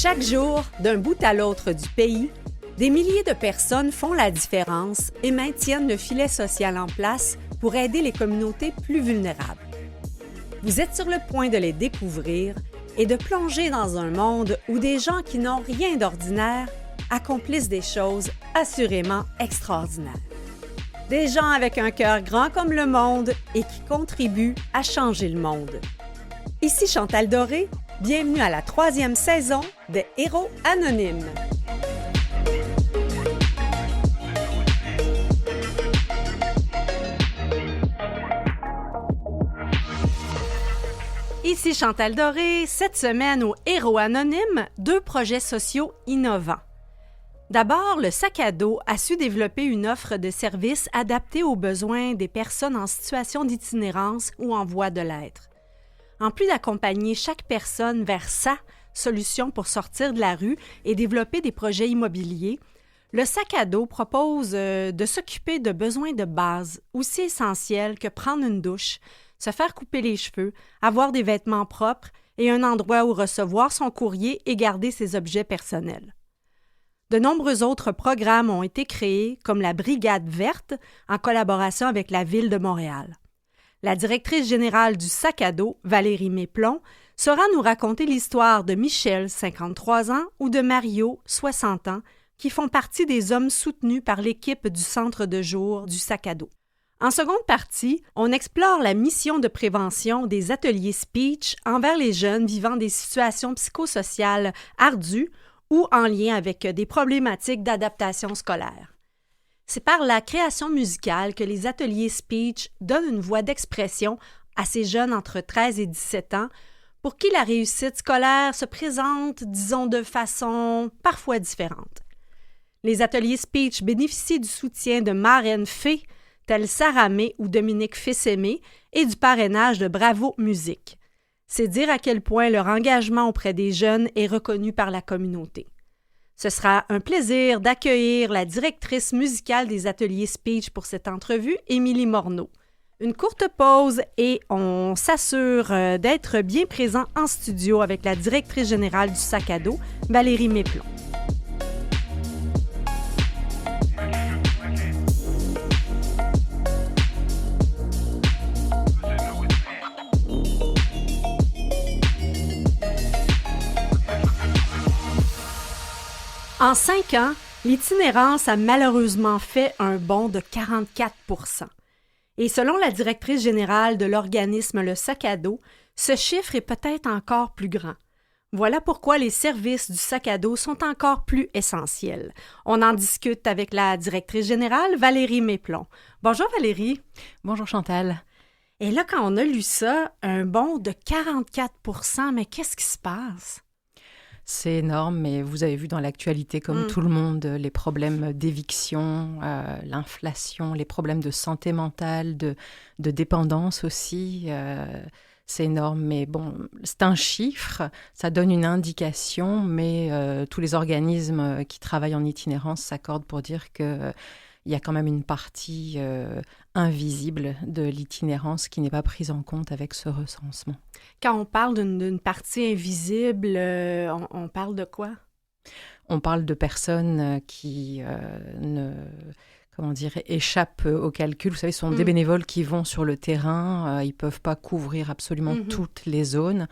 Chaque jour, d'un bout à l'autre du pays, des milliers de personnes font la différence et maintiennent le filet social en place pour aider les communautés plus vulnérables. Vous êtes sur le point de les découvrir et de plonger dans un monde où des gens qui n'ont rien d'ordinaire accomplissent des choses assurément extraordinaires. Des gens avec un cœur grand comme le monde et qui contribuent à changer le monde. Ici Chantal Doré, bienvenue à la 3e saison des Héros Anonymes. Ici Chantal Doré, cette semaine aux Héros Anonymes, 2 projets sociaux innovants. D'abord, le sac à dos a su développer une offre de services adaptée aux besoins des personnes en situation d'itinérance ou en voie de l'être. En plus d'accompagner chaque personne vers sa solution pour sortir de la rue et développer des projets immobiliers, le sac à dos propose de s'occuper de besoins de base, aussi essentiels que prendre une douche, se faire couper les cheveux, avoir des vêtements propres et un endroit où recevoir son courrier et garder ses objets personnels. De nombreux autres programmes ont été créés, comme la Brigade verte, en collaboration avec la Ville de Montréal. La directrice générale du sac à dos, Valérie Méplon, saura nous raconter l'histoire de Michel, 53 ans, ou de Mario, 60 ans, qui font partie des hommes soutenus par l'équipe du centre de jour du sac à dos. En seconde partie, on explore la mission de prévention des ateliers speech envers les jeunes vivant des situations psychosociales ardues ou en lien avec des problématiques d'adaptation scolaire. C'est par la création musicale que les ateliers speech donnent une voix d'expression à ces jeunes entre 13 et 17 ans pour qui la réussite scolaire se présente, disons, de façon parfois différente. Les ateliers speech bénéficient du soutien de marraines fées telles Sarah May ou Dominique Fils-Aimé et du parrainage de Bravo Musique. C'est dire à quel point leur engagement auprès des jeunes est reconnu par la communauté. Ce sera un plaisir d'accueillir la directrice musicale des ateliers speech pour cette entrevue, Émilie Morneau. Une courte pause et on s'assure d'être bien présent en studio avec la directrice générale du sac à dos, Valérie Méplon. En 5 ans, l'itinérance a malheureusement fait un bond de 44 %. Et selon la directrice générale de l'organisme Le Sac à dos, ce chiffre est peut-être encore plus grand. Voilà pourquoi les services du sac à dos sont encore plus essentiels. On en discute avec la directrice générale, Valérie Méplon. Bonjour Valérie. Bonjour Chantal. Et là, quand on a lu ça, un bond de 44 %, mais qu'est-ce qui se passe? C'est énorme, mais vous avez vu dans l'actualité, comme tout le monde, les problèmes d'éviction, l'inflation, les problèmes de santé mentale, de dépendance aussi. C'est énorme, mais bon, c'est un chiffre, ça donne une indication, mais tous les organismes qui travaillent en itinérance s'accordent pour dire que il y a quand même une partie invisible de l'itinérance qui n'est pas prise en compte avec ce recensement. Quand on parle d'une partie invisible, on parle de quoi? On parle de personnes qui échappent au calcul. Vous savez, ce sont des bénévoles qui vont sur le terrain. Ils ne peuvent pas couvrir absolument toutes les zones.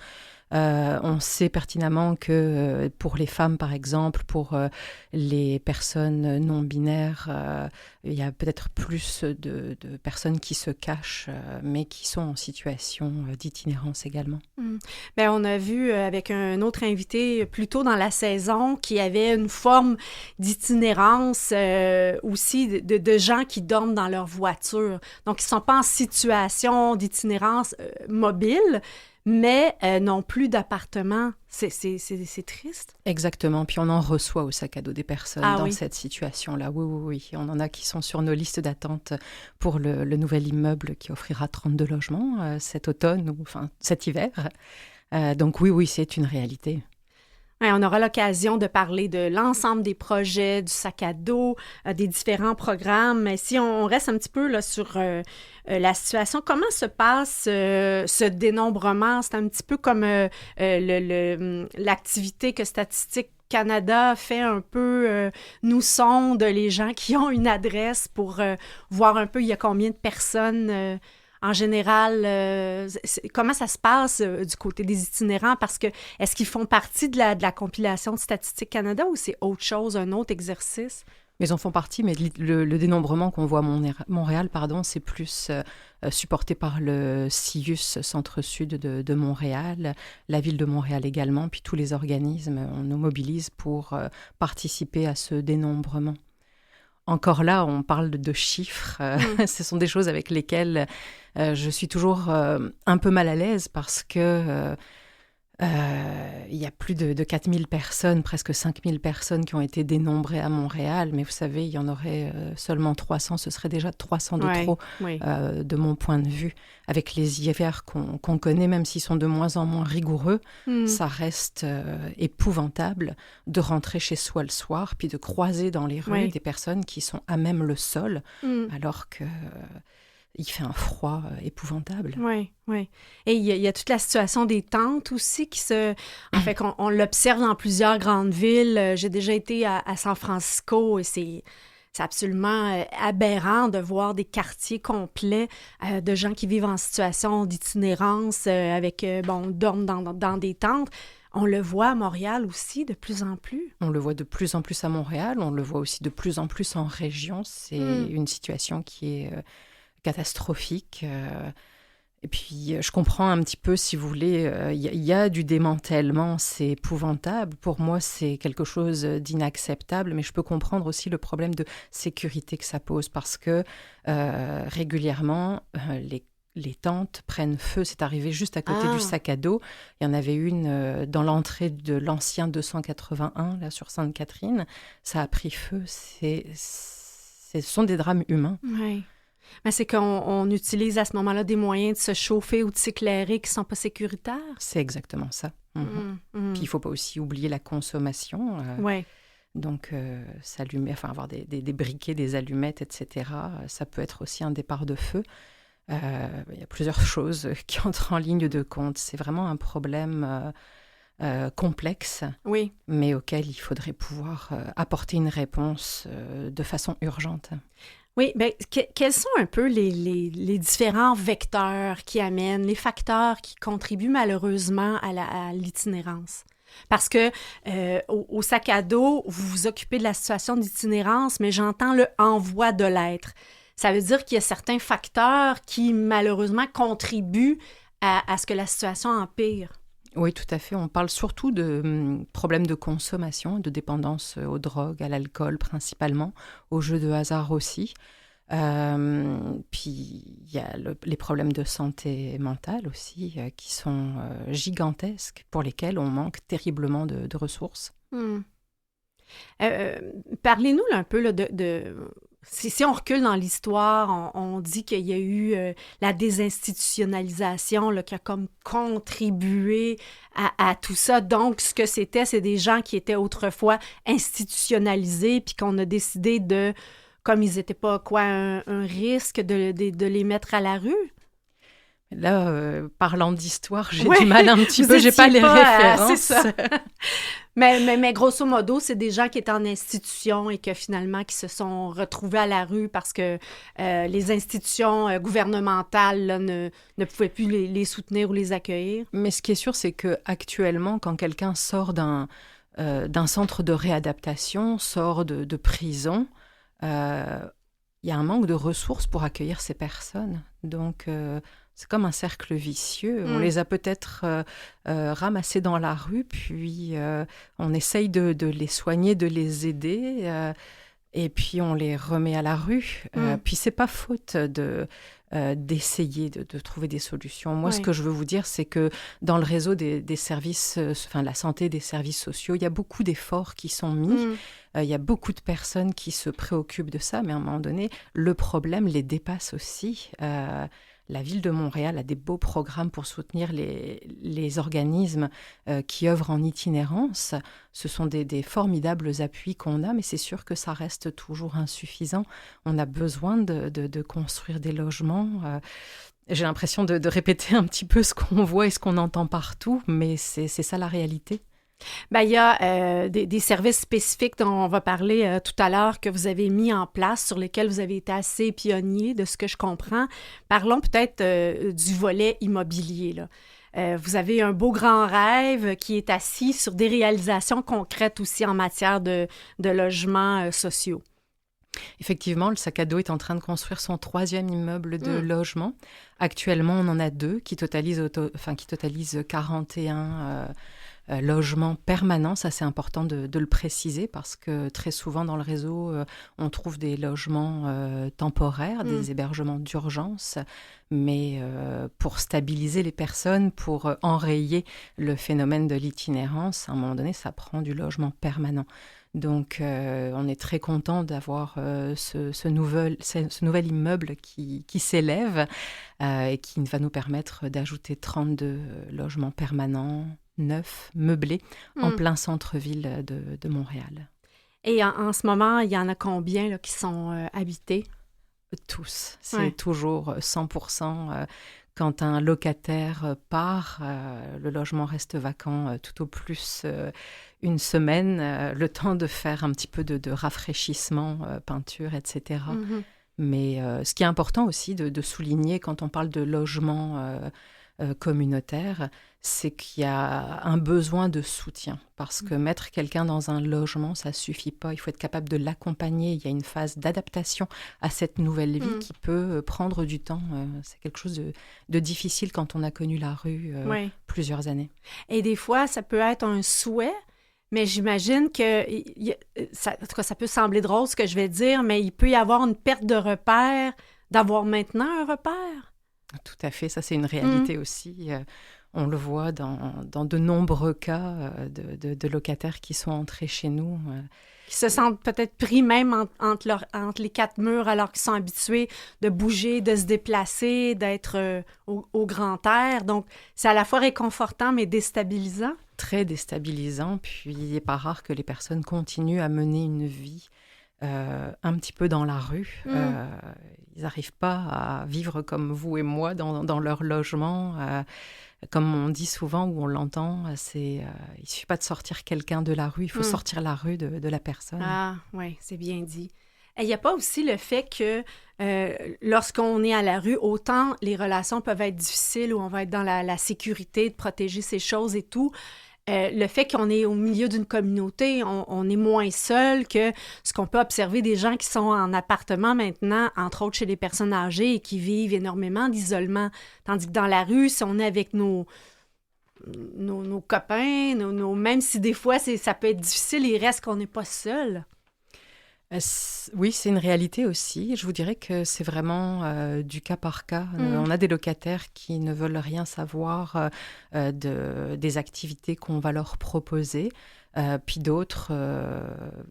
On sait pertinemment que pour les femmes, par exemple, pour les personnes non-binaires, il y a peut-être plus de personnes qui se cachent, mais qui sont en situation d'itinérance également. Bien, on a vu avec un autre invité plus tôt dans la saison qu'il y avait une forme d'itinérance aussi de gens qui dorment dans leur voiture. Donc, ils ne sont pas en situation d'itinérance mobile, mais non plus d'appartement. C'est triste. Exactement. Puis on en reçoit au sac à dos des personnes dans cette situation-là. Oui. On en a qui sont sur nos listes d'attente pour le nouvel immeuble qui offrira 32 logements cet automne ou cet hiver. Donc oui, c'est une réalité. Ouais, on aura l'occasion de parler de l'ensemble des projets, du sac à dos, des différents programmes. Mais si on reste un petit peu là, sur la situation, comment se passe ce dénombrement? C'est un petit peu comme l'activité que Statistique Canada fait un peu, nous sonde les gens qui ont une adresse pour voir un peu il y a combien de personnes en général, comment ça se passe du côté des itinérants? Parce que est-ce qu'ils font partie de la compilation de Statistique Canada ou c'est autre chose, un autre exercice? Mais ils en font partie, mais le dénombrement qu'on voit à Montréal, c'est plus supporté par le CIUS, Centre-Sud de Montréal, la Ville de Montréal également, puis tous les organismes, on nous mobilise pour participer à ce dénombrement. Encore là, on parle de chiffres. Ce sont des choses avec lesquelles je suis toujours un peu mal à l'aise parce que il y a plus de 4000 personnes, presque 5000 personnes qui ont été dénombrées à Montréal. Mais vous savez, il y en aurait seulement 300. Ce serait déjà 300 de trop, de mon point de vue. Avec les IFR qu'on connaît, même s'ils sont de moins en moins rigoureux, ça reste épouvantable de rentrer chez soi le soir, puis de croiser dans les rues des personnes qui sont à même le sol, alors que... il fait un froid épouvantable. Oui, oui. Et il y a toute la situation des tentes aussi qui se... En fait, on l'observe dans plusieurs grandes villes. J'ai déjà été à San Francisco et c'est absolument aberrant de voir des quartiers complets de gens qui vivent en situation d'itinérance avec, dorment dans des tentes. On le voit à Montréal aussi de plus en plus. On le voit de plus en plus à Montréal. On le voit aussi de plus en plus en région. C'est une situation qui est... catastrophique. Et puis, je comprends un petit peu, si vous voulez, il y a du démantèlement, c'est épouvantable. Pour moi, c'est quelque chose d'inacceptable, mais je peux comprendre aussi le problème de sécurité que ça pose parce que régulièrement, les tentes prennent feu. C'est arrivé juste à côté du sac à dos. Il y en avait une dans l'entrée de l'ancien 281, là, sur Sainte-Catherine. Ça a pris feu. Ce sont des drames humains. Oui. Mais c'est qu'on utilise à ce moment-là des moyens de se chauffer ou de s'éclairer qui ne sont pas sécuritaires. C'est exactement ça. Puis il ne faut pas aussi oublier la consommation. Donc, avoir des briquets, des allumettes, etc., ça peut être aussi un départ de feu. Il y a plusieurs choses qui entrent en ligne de compte. C'est vraiment un problème complexe, mais auquel il faudrait pouvoir apporter une réponse de façon urgente. Oui, bien, quels sont un peu les différents vecteurs qui amènent, les facteurs qui contribuent malheureusement à l'itinérance? Parce que au sac à dos, vous vous occupez de la situation d'itinérance, mais j'entends le « envoi de l'être ». Ça veut dire qu'il y a certains facteurs qui, malheureusement, contribuent à ce que la situation empire. Oui, tout à fait. On parle surtout de problèmes de consommation, de dépendance aux drogues, à l'alcool principalement, aux jeux de hasard aussi. Puis il y a les problèmes de santé mentale aussi qui sont gigantesques, pour lesquels on manque terriblement de ressources. Parlez-nous là, un peu là, si on recule dans l'histoire, on dit qu'il y a eu la désinstitutionnalisation là, qui a comme contribué à tout ça. Donc, ce que c'est des gens qui étaient autrefois institutionnalisés puis qu'on a décidé de, comme ils n'étaient pas un risque, de les mettre à la rue. Là, parlant d'histoire, j'ai du mal un petit peu, j'ai pas les références. C'est ça. mais grosso modo, c'est des gens qui étaient en institution et que finalement, qui se sont retrouvés à la rue parce que les institutions gouvernementales là, ne pouvaient plus les soutenir ou les accueillir. Mais ce qui est sûr, c'est qu'actuellement, quand quelqu'un sort d'un centre de réadaptation, sort de prison, il y a un manque de ressources pour accueillir ces personnes. Donc... c'est comme un cercle vicieux. On les a peut-être ramassés dans la rue, puis on essaye de les soigner, de les aider, et puis on les remet à la rue. Puis c'est pas faute d'essayer de trouver des solutions. Moi, ce que je veux vous dire, c'est que dans le réseau des services, la santé, des services sociaux, il y a beaucoup d'efforts qui sont mis. Il y a beaucoup de personnes qui se préoccupent de ça, mais à un moment donné, le problème les dépasse aussi. La ville de Montréal a des beaux programmes pour soutenir les organismes qui œuvrent en itinérance. Ce sont des formidables appuis qu'on a, mais c'est sûr que ça reste toujours insuffisant. On a besoin de construire des logements. J'ai l'impression de répéter un petit peu ce qu'on voit et ce qu'on entend partout, mais c'est ça la réalité. Bien, il y a des services spécifiques dont on va parler tout à l'heure que vous avez mis en place, sur lesquels vous avez été assez pionnier, de ce que je comprends. Parlons peut-être du volet immobilier, là. Vous avez un beau grand rêve qui est assis sur des réalisations concrètes aussi en matière de logements sociaux. Effectivement, le Sac à dos est en train de construire son 3e immeuble de logement. Actuellement, on en a 2 qui totalisent 41 logements permanents. Ça, c'est important de le préciser parce que très souvent dans le réseau, on trouve des logements temporaires, des hébergements d'urgence. Mais pour stabiliser les personnes, pour enrayer le phénomène de l'itinérance, à un moment donné, ça prend du logement permanent. Donc, on est très content d'avoir ce nouvel immeuble qui s'élève et qui va nous permettre d'ajouter 32 logements permanents, neufs, meublés, en plein centre-ville de Montréal. Et en ce moment, il y en a combien là, qui sont habités? Tous. C'est toujours 100%. Quand un locataire part, le logement reste vacant tout au plus une semaine, le temps de faire un petit peu de rafraîchissement, peinture, etc. Mais ce qui est important aussi de souligner quand on parle de logement communautaire, c'est qu'il y a un besoin de soutien. Parce que mettre quelqu'un dans un logement, ça ne suffit pas. Il faut être capable de l'accompagner. Il y a une phase d'adaptation à cette nouvelle vie qui peut prendre du temps. C'est quelque chose de difficile quand on a connu la rue plusieurs années. Et des fois, ça peut être un souhait, mais j'imagine que, en tout cas, ça peut sembler drôle ce que je vais dire, mais il peut y avoir une perte de repère, d'avoir maintenant un repère. Tout à fait, ça c'est une réalité aussi. On le voit dans de nombreux cas de locataires qui sont entrés chez nous. Qui se sentent peut-être pris même entre les 4 murs alors qu'ils sont habitués de bouger, de se déplacer, d'être au grand air. Donc, c'est à la fois réconfortant mais déstabilisant. Très déstabilisant, puis il n'est pas rare que les personnes continuent à mener une vie un petit peu dans la rue. Ils n'arrivent pas à vivre comme vous et moi dans leur logement. Comme on dit souvent, ou on l'entend, il ne suffit pas de sortir quelqu'un de la rue, il faut sortir la rue de la personne. Ah, oui, c'est bien dit. Il n'y a pas aussi le fait que lorsqu'on est à la rue, autant les relations peuvent être difficiles, où on va être dans la sécurité, de protéger ses choses et tout. Le fait qu'on est au milieu d'une communauté, on est moins seul que ce qu'on peut observer des gens qui sont en appartement maintenant, entre autres chez les personnes âgées et qui vivent énormément d'isolement. Tandis que dans la rue, si on est avec nos copains, même si des fois ça peut être difficile, il reste qu'on n'est pas seul. Oui, c'est une réalité aussi. Je vous dirais que c'est vraiment du cas par cas. On a des locataires qui ne veulent rien savoir des activités qu'on va leur proposer. Puis d'autres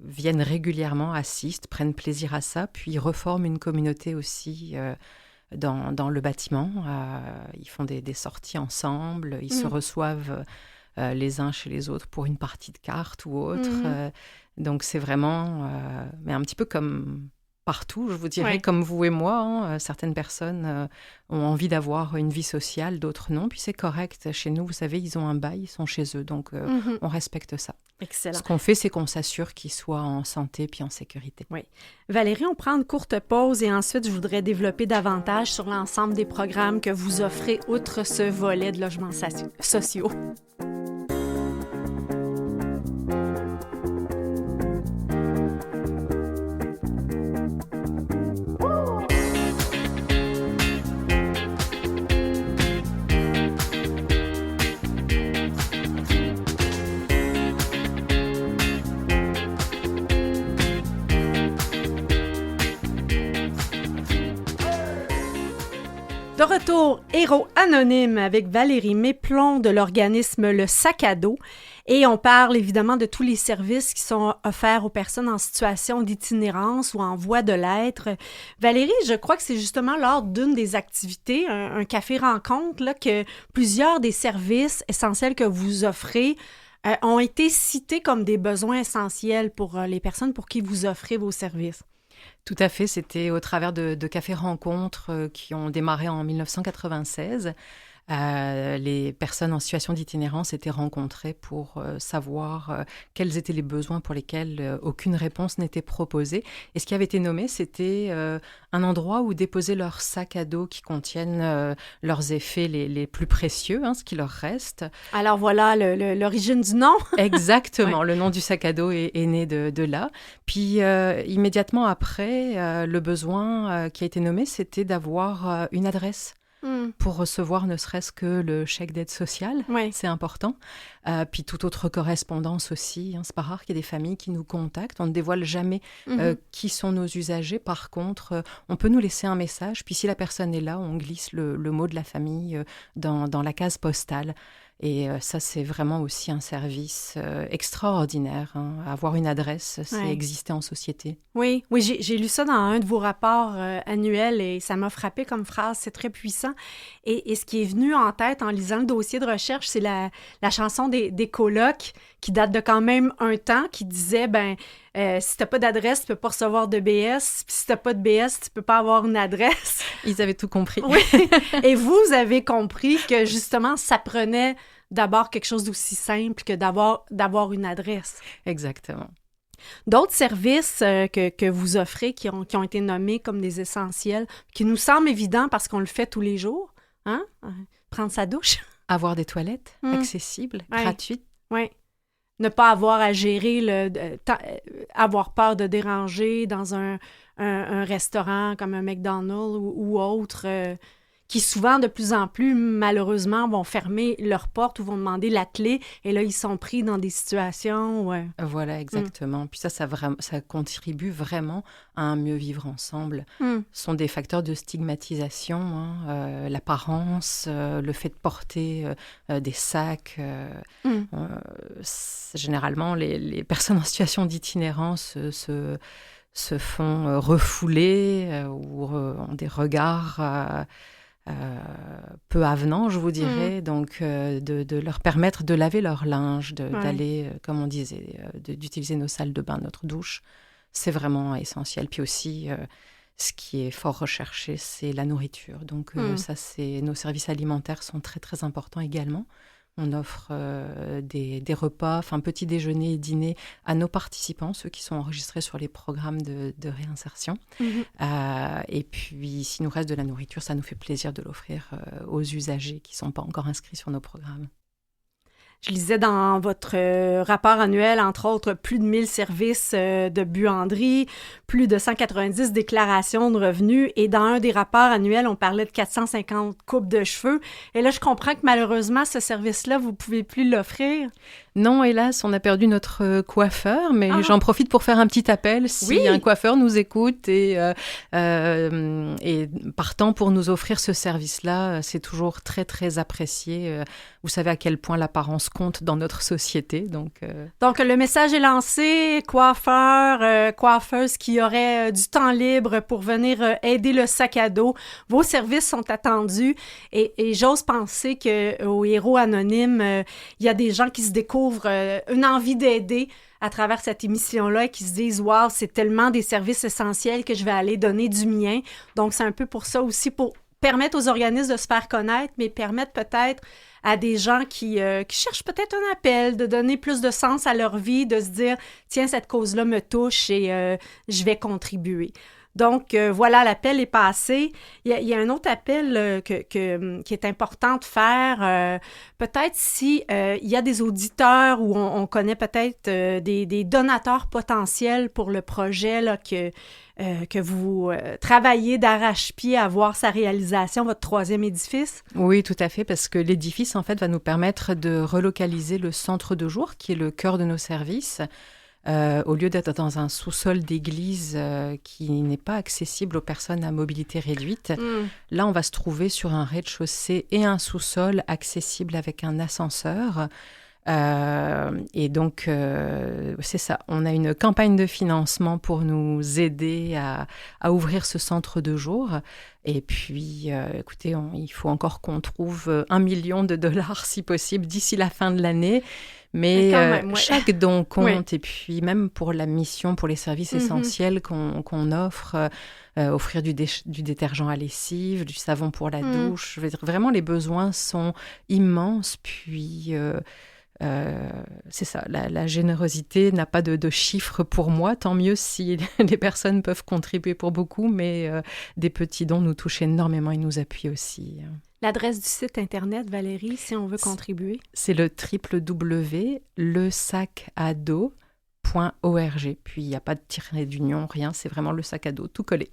viennent régulièrement, assistent, prennent plaisir à ça, puis reforment une communauté aussi dans le bâtiment. Ils font des sorties ensemble, ils se reçoivent les uns chez les autres pour une partie de cartes ou autre. Donc c'est vraiment, mais un petit peu comme partout, je vous dirais, comme vous et moi. Certaines personnes ont envie d'avoir une vie sociale, d'autres non. Puis c'est correct. Chez nous, vous savez, ils ont un bail, ils sont chez eux. Donc on respecte ça. Excellent. Ce qu'on fait, c'est qu'on s'assure qu'ils soient en santé puis en sécurité. Oui. Valérie, on prend une courte pause et ensuite, je voudrais développer davantage sur l'ensemble des programmes que vous offrez outre ce volet de logements sociaux. De retour toujours Héros Anonyme avec Valérie Méplon de l'organisme Le Sac à dos. Et on parle évidemment de tous les services qui sont offerts aux personnes en situation d'itinérance ou en voie de l'être. Valérie, je crois que c'est justement lors d'une des activités, un café-rencontre, là, que plusieurs des services essentiels que vous offrez ont été cités comme des besoins essentiels pour les personnes pour qui vous offrez vos services. Tout à fait, c'était au travers de cafés-rencontres qui ont démarré en 1996. Les personnes en situation d'itinérance étaient rencontrées pour savoir quels étaient les besoins pour lesquels aucune réponse n'était proposée. Et ce qui avait été nommé, c'était un endroit où déposer leurs sacs à dos qui contiennent leurs effets les plus précieux, ce qui leur reste. Alors voilà l'origine du nom. Exactement, Ouais. Le nom du sac à dos est né de là. Puis immédiatement après, le besoin qui a été nommé, c'était d'avoir une adresse. Pour recevoir ne serait-ce que le chèque d'aide sociale, Oui. c'est important. Puis toute autre correspondance aussi. C'est pas rare qu'il y ait des familles qui nous contactent. On ne dévoile jamais qui sont nos usagers. Par contre, on peut nous laisser un message. Puis si la personne est là, on glisse le mot de la famille dans la case postale. Et ça, c'est vraiment aussi un service extraordinaire. Avoir une adresse, c'est exister en société. Oui, j'ai lu ça dans un de vos rapports annuels et ça m'a frappé comme phrase, c'est très puissant. Et ce qui est venu en tête en lisant le dossier de recherche, c'est la chanson des colocs qui date de quand même un temps, qui disait, si t'as pas d'adresse, tu peux pas recevoir de BS, puis si t'as pas de BS, tu peux pas avoir une adresse. Ils avaient tout compris. Oui, et vous avez compris que justement, ça prenait d'abord quelque chose d'aussi simple que d'avoir une adresse. Exactement. D'autres services que vous offrez qui ont été nommés comme des essentiels, qui nous semblent évidents parce qu'on le fait tous les jours, prendre sa douche. Avoir des toilettes accessibles, gratuites. Oui. Ne pas avoir à gérer, avoir peur de déranger dans un restaurant comme un McDonald's ou autre, qui souvent, de plus en plus, malheureusement, vont fermer leurs portes ou vont demander la clé. Et là, ils sont pris dans des situations... Voilà, exactement. Puis ça contribue vraiment à un mieux vivre ensemble. Ce sont des facteurs de stigmatisation, l'apparence, le fait de porter des sacs. Généralement, les personnes en situation d'itinérance se font refouler ou ont des regards... peu avenant, je vous dirais, donc de leur permettre de laver leur linge, d'aller, comme on disait, d'utiliser nos salles de bain, notre douche, c'est vraiment essentiel. Puis aussi, ce qui est fort recherché, c'est la nourriture. Donc nos services alimentaires sont très, très importants également. On offre des repas, petit déjeuner et dîner à nos participants, ceux qui sont enregistrés sur les programmes de réinsertion. Et puis, s'il nous reste de la nourriture, ça nous fait plaisir de l'offrir aux usagers qui ne sont pas encore inscrits sur nos programmes. Je lisais dans votre rapport annuel, entre autres, plus de 1000 services de buanderie, plus de 190 déclarations de revenus. Et dans un des rapports annuels, on parlait de 450 coupes de cheveux. Et là, je comprends que malheureusement, ce service-là, vous ne pouvez plus l'offrir. Non, hélas, on a perdu notre coiffeur, mais j'en profite pour faire un petit appel. Si un coiffeur nous écoute et partant pour nous offrir ce service-là, c'est toujours très, très apprécié. Vous savez à quel point l'apparence compte dans notre société. Donc, le message est lancé. Coiffeurs, coiffeuses qui auraient du temps libre pour venir aider le sac à dos. Vos services sont attendus. Et j'ose penser qu'au Héros Anonyme, il y a des gens qui se découvrent une envie d'aider à travers cette émission-là et qui se disent « Wow, c'est tellement des services essentiels que je vais aller donner du mien. » Donc, c'est un peu pour ça aussi, pour permettre aux organismes de se faire connaître, mais permettre peut-être à des gens qui cherchent peut-être un appel, de donner plus de sens à leur vie, de se dire « Tiens, cette cause-là me touche et je vais contribuer. » Donc, voilà, l'appel est passé. Il y a un autre appel qui est important de faire. Peut-être si il y a des auditeurs ou on connaît peut-être des donateurs potentiels pour le projet là, que vous travaillez d'arrache-pied à voir sa réalisation, votre 3e édifice? Oui, tout à fait, parce que l'édifice, en fait, va nous permettre de relocaliser le centre de jour, qui est le cœur de nos services. Au lieu d'être dans un sous-sol d'église qui n'est pas accessible aux personnes à mobilité réduite, là, on va se trouver sur un rez-de-chaussée et un sous-sol accessible avec un ascenseur. Et donc, c'est ça. On a une campagne de financement pour nous aider à ouvrir ce centre de jour. Et puis, écoutez, il faut encore qu'on trouve $1 million si possible d'ici la fin de l'année. Mais même, chaque don compte. Et puis, même pour la mission, pour les services essentiels qu'on offre, offrir du détergent à lessive, du savon pour la douche. Je veux dire, vraiment, les besoins sont immenses. Puis... c'est ça, la générosité n'a pas de chiffres pour moi, tant mieux si les personnes peuvent contribuer pour beaucoup, mais des petits dons nous touchent énormément et nous appuient aussi. L'adresse du site internet, Valérie, si on veut contribuer? C'est le www.lesacado.org. Puis il n'y a pas de tiret d'union, rien, c'est vraiment le sac à dos, tout collé.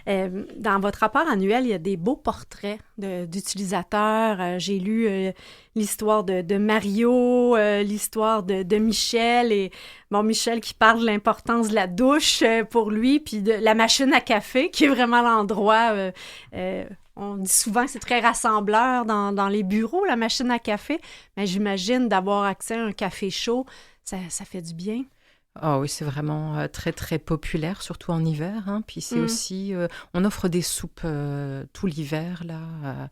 Dans votre rapport annuel, il y a des beaux portraits d'utilisateurs. J'ai lu l'histoire de Mario, l'histoire de Michel, et Michel qui parle de l'importance de la douche pour lui, puis de la machine à café, qui est vraiment l'endroit... on dit souvent que c'est très rassembleur dans les bureaux, la machine à café, mais j'imagine d'avoir accès à un café chaud, ça fait du bien. Oh oui, c'est vraiment très, très populaire, surtout en hiver. Hein. Puis c'est aussi... on offre des soupes tout l'hiver, là.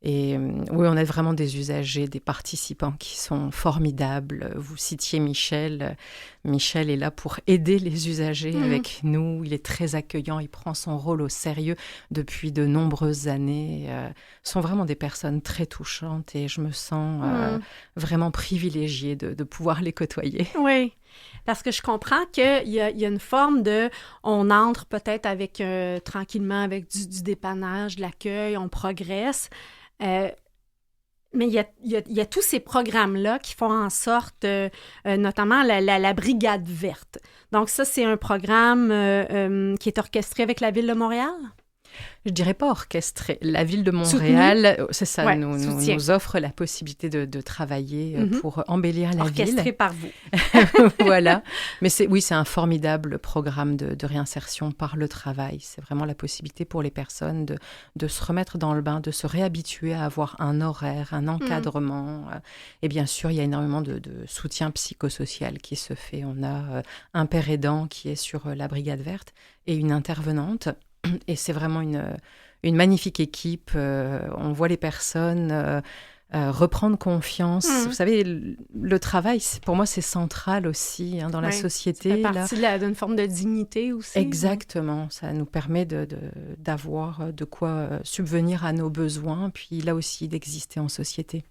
Et oui, on a vraiment des usagers, des participants qui sont formidables. Vous citiez Michel. Michel est là pour aider les usagers avec nous. Il est très accueillant, il prend son rôle au sérieux depuis de nombreuses années. Ce sont vraiment des personnes très touchantes et je me sens vraiment privilégiée de pouvoir les côtoyer. Oui, parce que je comprends qu'il y a une forme de... On entre peut-être avec tranquillement avec du dépannage, de l'accueil, on progresse. Mais il y a tous ces programmes-là qui font en sorte, notamment la Brigade verte. Donc ça, c'est un programme qui est orchestré avec la Ville de Montréal? Je dirais pas orchestré. La Ville de Montréal, c'est ça, nous offre la possibilité de travailler pour embellir la ville. Orchestré par vous. Voilà. Mais c'est un formidable programme de réinsertion par le travail. C'est vraiment la possibilité pour les personnes de se remettre dans le bain, de se réhabituer à avoir un horaire, un encadrement. Et bien sûr, il y a énormément de soutien psychosocial qui se fait. On a un père aidant qui est sur la Brigade verte et une intervenante. Et c'est vraiment une magnifique équipe. On voit les personnes reprendre confiance. Vous savez, le travail, pour moi, c'est central aussi dans la société. Ça fait partie d'une forme de dignité aussi. Exactement. Ça nous permet d'avoir de quoi subvenir à nos besoins, puis là aussi d'exister en société.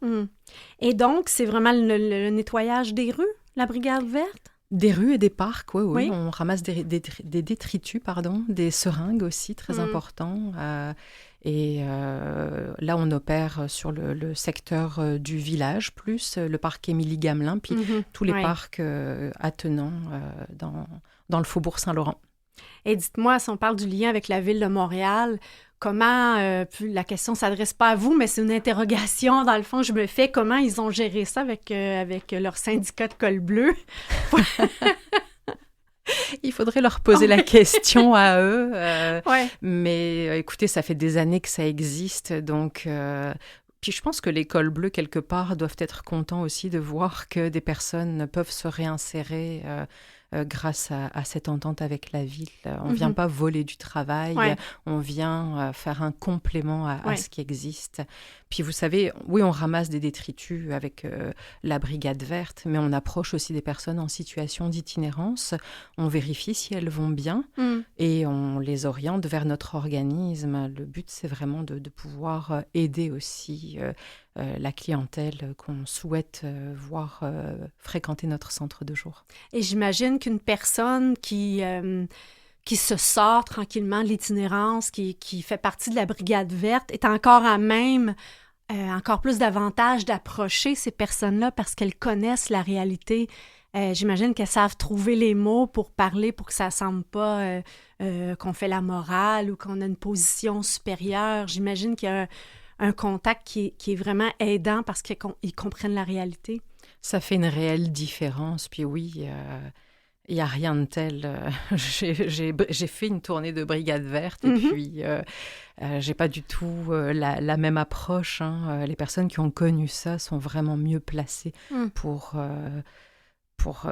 Et donc, c'est vraiment le nettoyage des rues, la Brigade verte? Des rues et des parcs, oui. On ramasse des détritus, des seringues aussi, très important. Et là, on opère sur le secteur du village, plus le parc Émilie-Gamelin, puis tous les parcs attenants dans le faubourg Saint-Laurent. Et dites-moi, si on parle du lien avec la Ville de Montréal, comment, la question ne s'adresse pas à vous, mais c'est une interrogation, dans le fond, je me fais, comment ils ont géré ça avec leur syndicat de col bleu? Il faudrait leur poser la question à eux. Mais écoutez, ça fait des années que ça existe, donc... Puis je pense que les cols bleus, quelque part, doivent être contents aussi de voir que des personnes peuvent se réinsérer grâce à cette entente avec la ville. On ne vient pas voler du travail, on vient faire un complément à ce qui existe. Puis vous savez, oui, on ramasse des détritus avec la Brigade verte, mais on approche aussi des personnes en situation d'itinérance. On vérifie si elles vont bien et on les oriente vers notre organisme. Le but, c'est vraiment de pouvoir aider aussi la clientèle qu'on souhaite voir fréquenter notre centre de jour. Et j'imagine qu'une personne qui se sort tranquillement de l'itinérance, qui fait partie de la Brigade verte, est encore à même, encore plus d'avantage d'approcher ces personnes-là parce qu'elles connaissent la réalité. J'imagine qu'elles savent trouver les mots pour parler, pour que ça ne semble pas qu'on fait la morale ou qu'on a une position supérieure. J'imagine qu'il y a un contact qui est vraiment aidant parce qu'ils comprennent la réalité. Ça fait une réelle différence. Puis oui, il n'y a rien de tel. J'ai fait une tournée de Brigade Verte et puis j'ai pas du tout la même approche. Hein. Les personnes qui ont connu ça sont vraiment mieux placées pour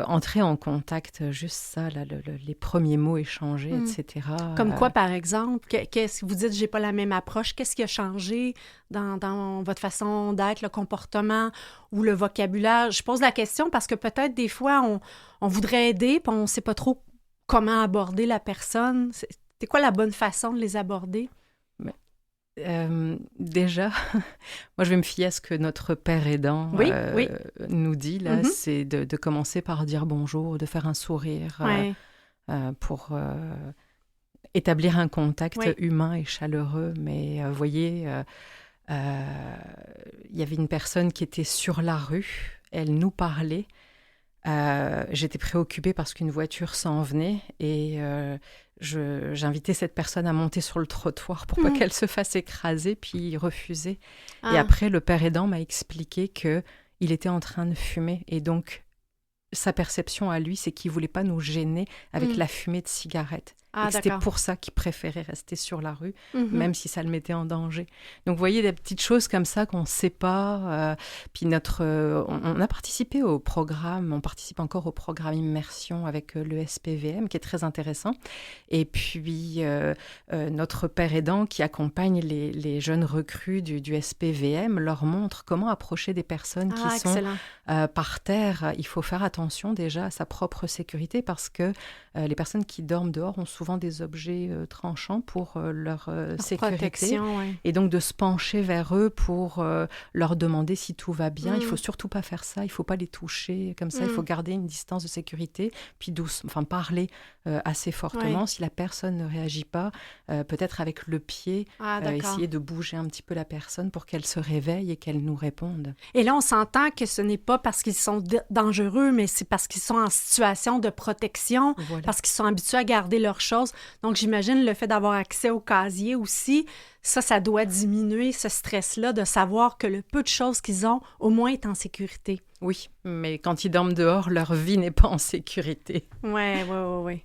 entrer en contact, juste ça, là, les premiers mots échangés, etc. Comme quoi, par exemple? Qu'est-ce que vous dites, j'ai pas la même approche? Qu'est-ce qui a changé dans votre façon d'être, le comportement ou le vocabulaire? Je pose la question parce que peut-être des fois, on voudrait aider puis on sait pas trop comment aborder la personne. C'est quoi la bonne façon de les aborder? Déjà, moi je vais me fier à ce que notre père aidant nous dit, là, c'est de commencer par dire bonjour, de faire un sourire pour établir un contact humain et chaleureux. Mais vous voyez, il y avait une personne qui était sur la rue, elle nous parlait. J'étais préoccupée parce qu'une voiture s'en venait et j'invitais cette personne à monter sur le trottoir pour pas qu'elle se fasse écraser, puis il refusait. Et après, le père aidant m'a expliqué qu'il était en train de fumer et donc sa perception à lui, c'est qu'il voulait pas nous gêner avec la fumée de cigarette. Et c'était pour ça qu'il préférait rester sur la rue, même si ça le mettait en danger. Donc, vous voyez, des petites choses comme ça qu'on ne sait pas. Puis on a participé au programme, on participe encore au programme Immersion avec le SPVM, qui est très intéressant. Et puis, notre père aidant qui accompagne les jeunes recrues du SPVM leur montre comment approcher des personnes qui sont par terre. Il faut faire attention déjà à sa propre sécurité parce que les personnes qui dorment dehors ont souvent des objets tranchants pour leur sécurité. Et donc de se pencher vers eux pour leur demander si tout va bien. Il ne faut surtout pas faire ça, il ne faut pas les toucher comme ça, il faut garder une distance de sécurité, puis parler assez fortement. Si la personne ne réagit pas, peut-être avec le pied, essayer de bouger un petit peu la personne pour qu'elle se réveille et qu'elle nous réponde. Et là, on s'entend que ce n'est pas parce qu'ils sont dangereux, mais c'est parce qu'ils sont en situation de protection, parce qu'ils sont habitués à garder leurs choses. Donc, j'imagine le fait d'avoir accès au casier aussi, ça doit diminuer ce stress-là de savoir que le peu de choses qu'ils ont, au moins, est en sécurité. Oui, mais quand ils dorment dehors, leur vie n'est pas en sécurité. Oui.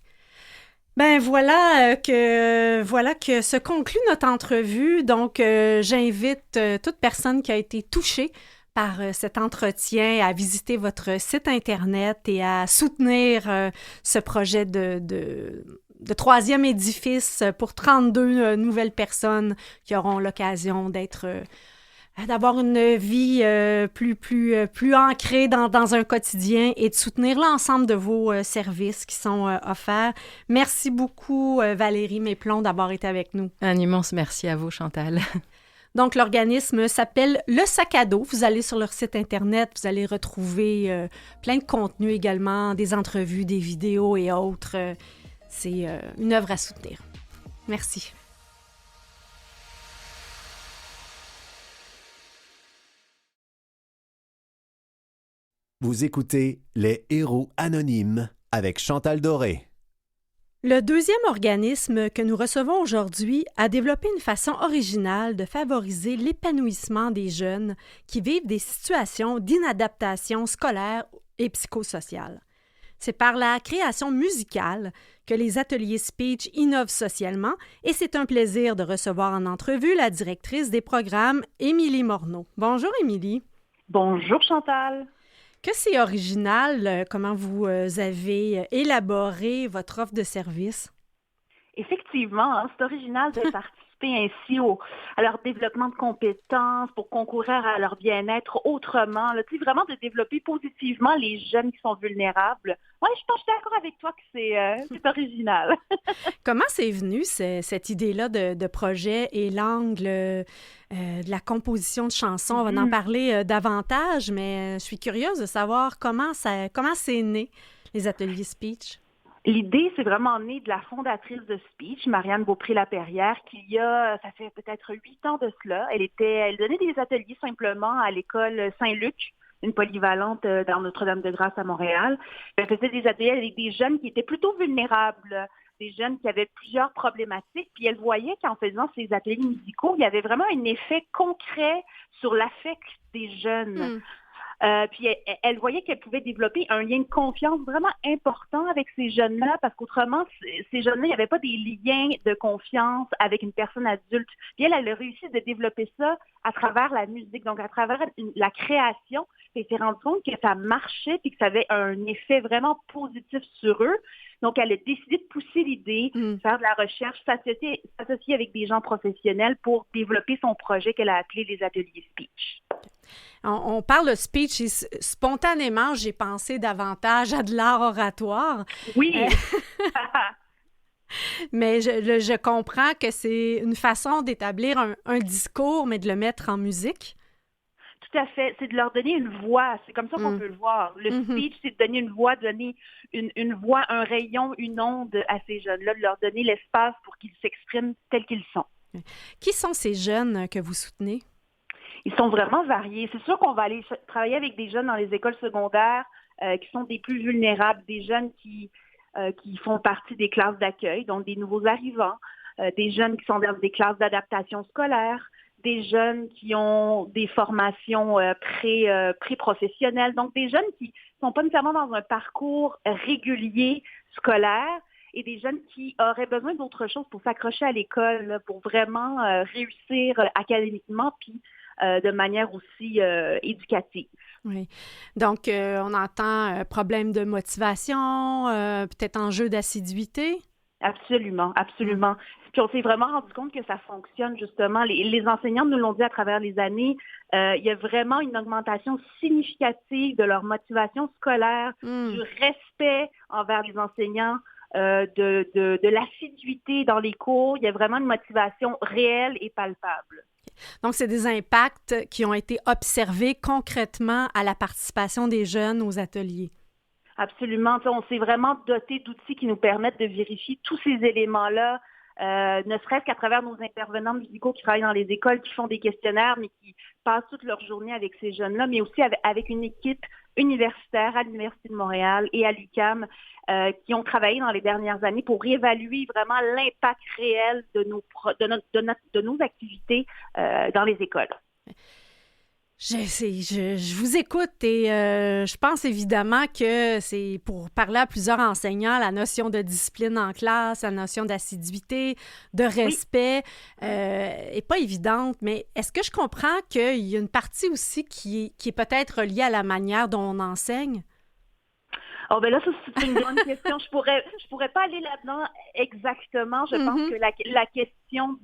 Ben voilà que se conclut notre entrevue. Donc, j'invite toute personne qui a été touchée par cet entretien à visiter votre site Internet et à soutenir ce projet de troisième édifice pour 32 nouvelles personnes qui auront l'occasion d'avoir une vie plus ancrée dans un quotidien et de soutenir l'ensemble de vos services qui sont offerts. Merci beaucoup, Valérie Méplon, d'avoir été avec nous. Un immense merci à vous, Chantal. Donc, l'organisme s'appelle Le Sac à dos. Vous allez sur leur site Internet, vous allez retrouver plein de contenus également, des entrevues, des vidéos et autres. C'est une œuvre à soutenir. Merci. Vous écoutez Les Héros Anonymes avec Chantal Doré. Le deuxième organisme que nous recevons aujourd'hui a développé une façon originale de favoriser l'épanouissement des jeunes qui vivent des situations d'inadaptation scolaire et psychosociale. C'est par la création musicale que les ateliers speech innovent socialement et c'est un plaisir de recevoir en entrevue la directrice des programmes, Émilie Morneau. Bonjour Émilie. Bonjour Chantal. Que c'est original, comment vous avez élaboré votre offre de service? Effectivement, c'est original de participer ainsi à leur développement de compétences pour concourir à leur bien-être autrement. Là, vraiment de développer positivement les jeunes qui sont vulnérables. Oui, je suis d'accord avec toi que c'est original. Comment c'est venu cette idée-là de projet et l'angle de la composition de chansons? On va en parler davantage, mais je suis curieuse de savoir comment c'est né, les ateliers speech. L'idée, c'est vraiment né de la fondatrice de Speech, Marianne Beaupré-Laperrière, ça fait peut-être 8 ans de cela. Elle donnait des ateliers simplement à l'école Saint-Luc, une polyvalente dans Notre-Dame-de-Grâce à Montréal. Elle faisait des ateliers avec des jeunes qui étaient plutôt vulnérables, des jeunes qui avaient plusieurs problématiques, puis elle voyait qu'en faisant ces ateliers musicaux, il y avait vraiment un effet concret sur l'affect des jeunes. Puis elle voyait qu'elle pouvait développer un lien de confiance vraiment important avec ces jeunes-là, parce qu'autrement, ces jeunes-là, il n'y avait pas des liens de confiance avec une personne adulte. Puis elle a réussi de développer ça à travers la musique, donc à travers la création. Puis elle s'est rendue compte que ça marchait puis que ça avait un effet vraiment positif sur eux. Donc, elle a décidé de pousser l'idée, faire de la recherche, s'associer avec des gens professionnels pour développer son projet qu'elle a appelé les ateliers speech. On parle de speech et spontanément, j'ai pensé davantage à de l'art oratoire. Oui! Mais je comprends que c'est une façon d'établir un discours, mais de le mettre en musique. Tout à fait. C'est de leur donner une voix. C'est comme ça qu'on peut le voir. Le speech, c'est de donner une voix, de donner une voix, un rayon, une onde à ces jeunes-là, de leur donner l'espace pour qu'ils s'expriment tels qu'ils sont. Qui sont ces jeunes que vous soutenez? Ils sont vraiment variés. C'est sûr qu'on va aller travailler avec des jeunes dans les écoles secondaires qui sont des plus vulnérables, des jeunes qui font partie des classes d'accueil, donc des nouveaux arrivants, des jeunes qui sont dans des classes d'adaptation scolaire, des jeunes qui ont des formations pré-professionnelles, donc des jeunes qui ne sont pas nécessairement dans un parcours régulier scolaire et des jeunes qui auraient besoin d'autre chose pour s'accrocher à l'école, là, pour vraiment réussir académiquement puis de manière aussi éducative. Oui. Donc, on entend problème de motivation, peut-être enjeu d'assiduité. Absolument, absolument. Puis on s'est vraiment rendu compte que ça fonctionne justement. Les enseignants nous l'ont dit à travers les années. Il y a vraiment une augmentation significative de leur motivation scolaire, du respect envers les enseignants, de l'assiduité dans les cours. Il y a vraiment une motivation réelle et palpable. Donc, c'est des impacts qui ont été observés concrètement à la participation des jeunes aux ateliers. Absolument. On s'est vraiment doté d'outils qui nous permettent de vérifier tous ces éléments-là, ne serait-ce qu'à travers nos intervenants musicaux qui travaillent dans les écoles, qui font des questionnaires, mais qui passent toute leur journée avec ces jeunes-là, mais aussi avec une équipe universitaire à l'Université de Montréal et à l'UQAM qui ont travaillé dans les dernières années pour évaluer vraiment l'impact réel de nos activités dans les écoles. Je vous écoute et je pense évidemment que c'est pour parler à plusieurs enseignants, la notion de discipline en classe, la notion d'assiduité, de respect est pas évidente, mais est-ce que je comprends qu'il y a une partie aussi qui est peut-être reliée à la manière dont on enseigne? Oh ben là, ça, c'est une bonne question. Je pourrais pas aller là-dedans exactement. Je pense que la question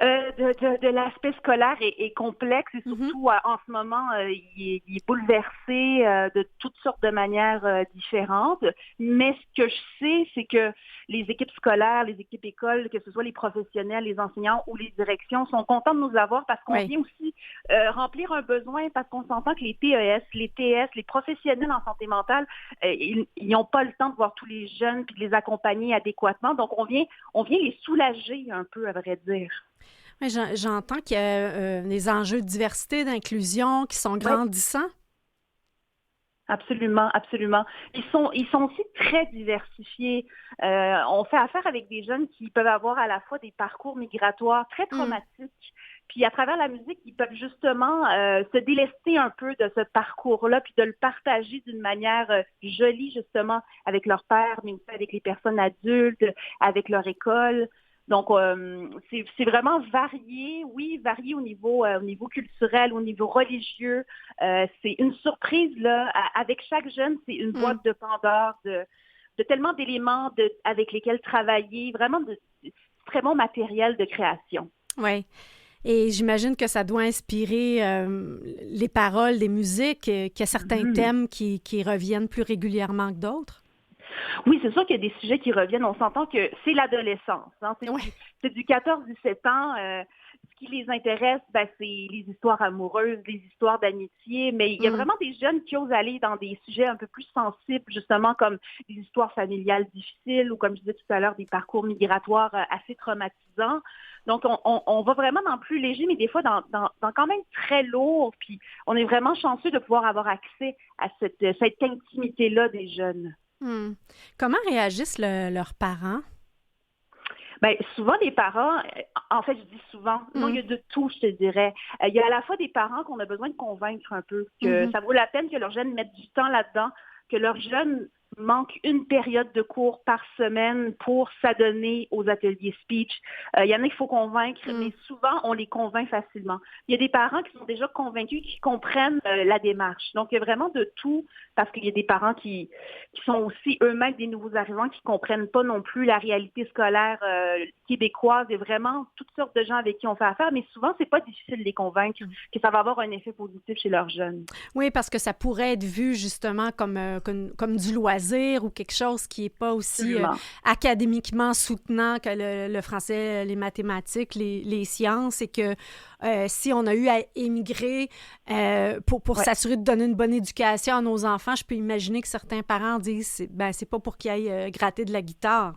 de l'aspect scolaire est complexe et surtout en ce moment, il est bouleversé de toutes sortes de manières différentes. Mais ce que je sais, c'est que les équipes scolaires, les équipes écoles, que ce soit les professionnels, les enseignants ou les directions, sont contents de nous avoir parce qu'on vient aussi remplir un besoin, parce qu'on s'entend que les PES, les TS, les professionnels en santé mentale, ils n'ont pas le temps de voir tous les jeunes puis de les accompagner adéquatement. Donc, on vient les soulager un peu, à vrai dire. Oui, j'entends qu'il y a des enjeux de diversité, d'inclusion qui sont grandissants. Absolument, absolument. Ils sont aussi très diversifiés. On fait affaire avec des jeunes qui peuvent avoir à la fois des parcours migratoires très traumatiques. Puis à travers la musique, ils peuvent justement se délester un peu de ce parcours-là, puis de le partager d'une manière jolie justement avec leur père, mais aussi avec les personnes adultes, avec leur école. Donc, c'est vraiment varié, varié au niveau culturel, au niveau religieux. C'est une surprise, là. Avec chaque jeune, c'est une boîte de Pandore de tellement d'éléments avec lesquels travailler, vraiment de très bon matériel de création. Oui. Et j'imagine que ça doit inspirer les paroles des musiques, qu'il y a certains thèmes qui reviennent plus régulièrement que d'autres. Oui, c'est sûr qu'il y a des sujets qui reviennent. On s'entend que c'est l'adolescence. Hein? C'est du 14-17 ans. Ce qui les intéresse, c'est les histoires amoureuses, les histoires d'amitié. Mais il y a vraiment des jeunes qui osent aller dans des sujets un peu plus sensibles, justement comme des histoires familiales difficiles ou, comme je disais tout à l'heure, des parcours migratoires assez traumatisants. Donc, on va vraiment dans plus léger, mais des fois dans quand même très lourd. Puis, on est vraiment chanceux de pouvoir avoir accès à cette intimité-là des jeunes. Hmm. Comment réagissent leurs parents? Bien, souvent, les parents, en fait, je dis souvent, non, il y a de tout, je te dirais. Il y a à la fois des parents qu'on a besoin de convaincre un peu, que ça vaut la peine que leurs jeunes mettent du temps là-dedans, que leurs jeunes manquent une période de cours par semaine pour s'adonner aux ateliers speech. Il y en a qu'il faut convaincre, mais souvent, on les convainc facilement. Il y a des parents qui sont déjà convaincus, qui comprennent la démarche. Donc, il y a vraiment de tout, parce qu'il y a des parents qui sont aussi eux-mêmes des nouveaux arrivants, qui ne comprennent pas non plus la réalité scolaire québécoise. Il y a vraiment toutes sortes de gens avec qui on fait affaire, mais souvent, c'est pas difficile de les convaincre que ça va avoir un effet positif chez leurs jeunes. Oui, parce que ça pourrait être vu justement comme du loisir ou quelque chose qui n'est pas aussi académiquement soutenant que le français, les mathématiques, les sciences, et que si on a eu à émigrer pour s'assurer de donner une bonne éducation à nos enfants, je peux imaginer que certains parents disent c'est pas pour qu'ils aillent gratter de la guitare.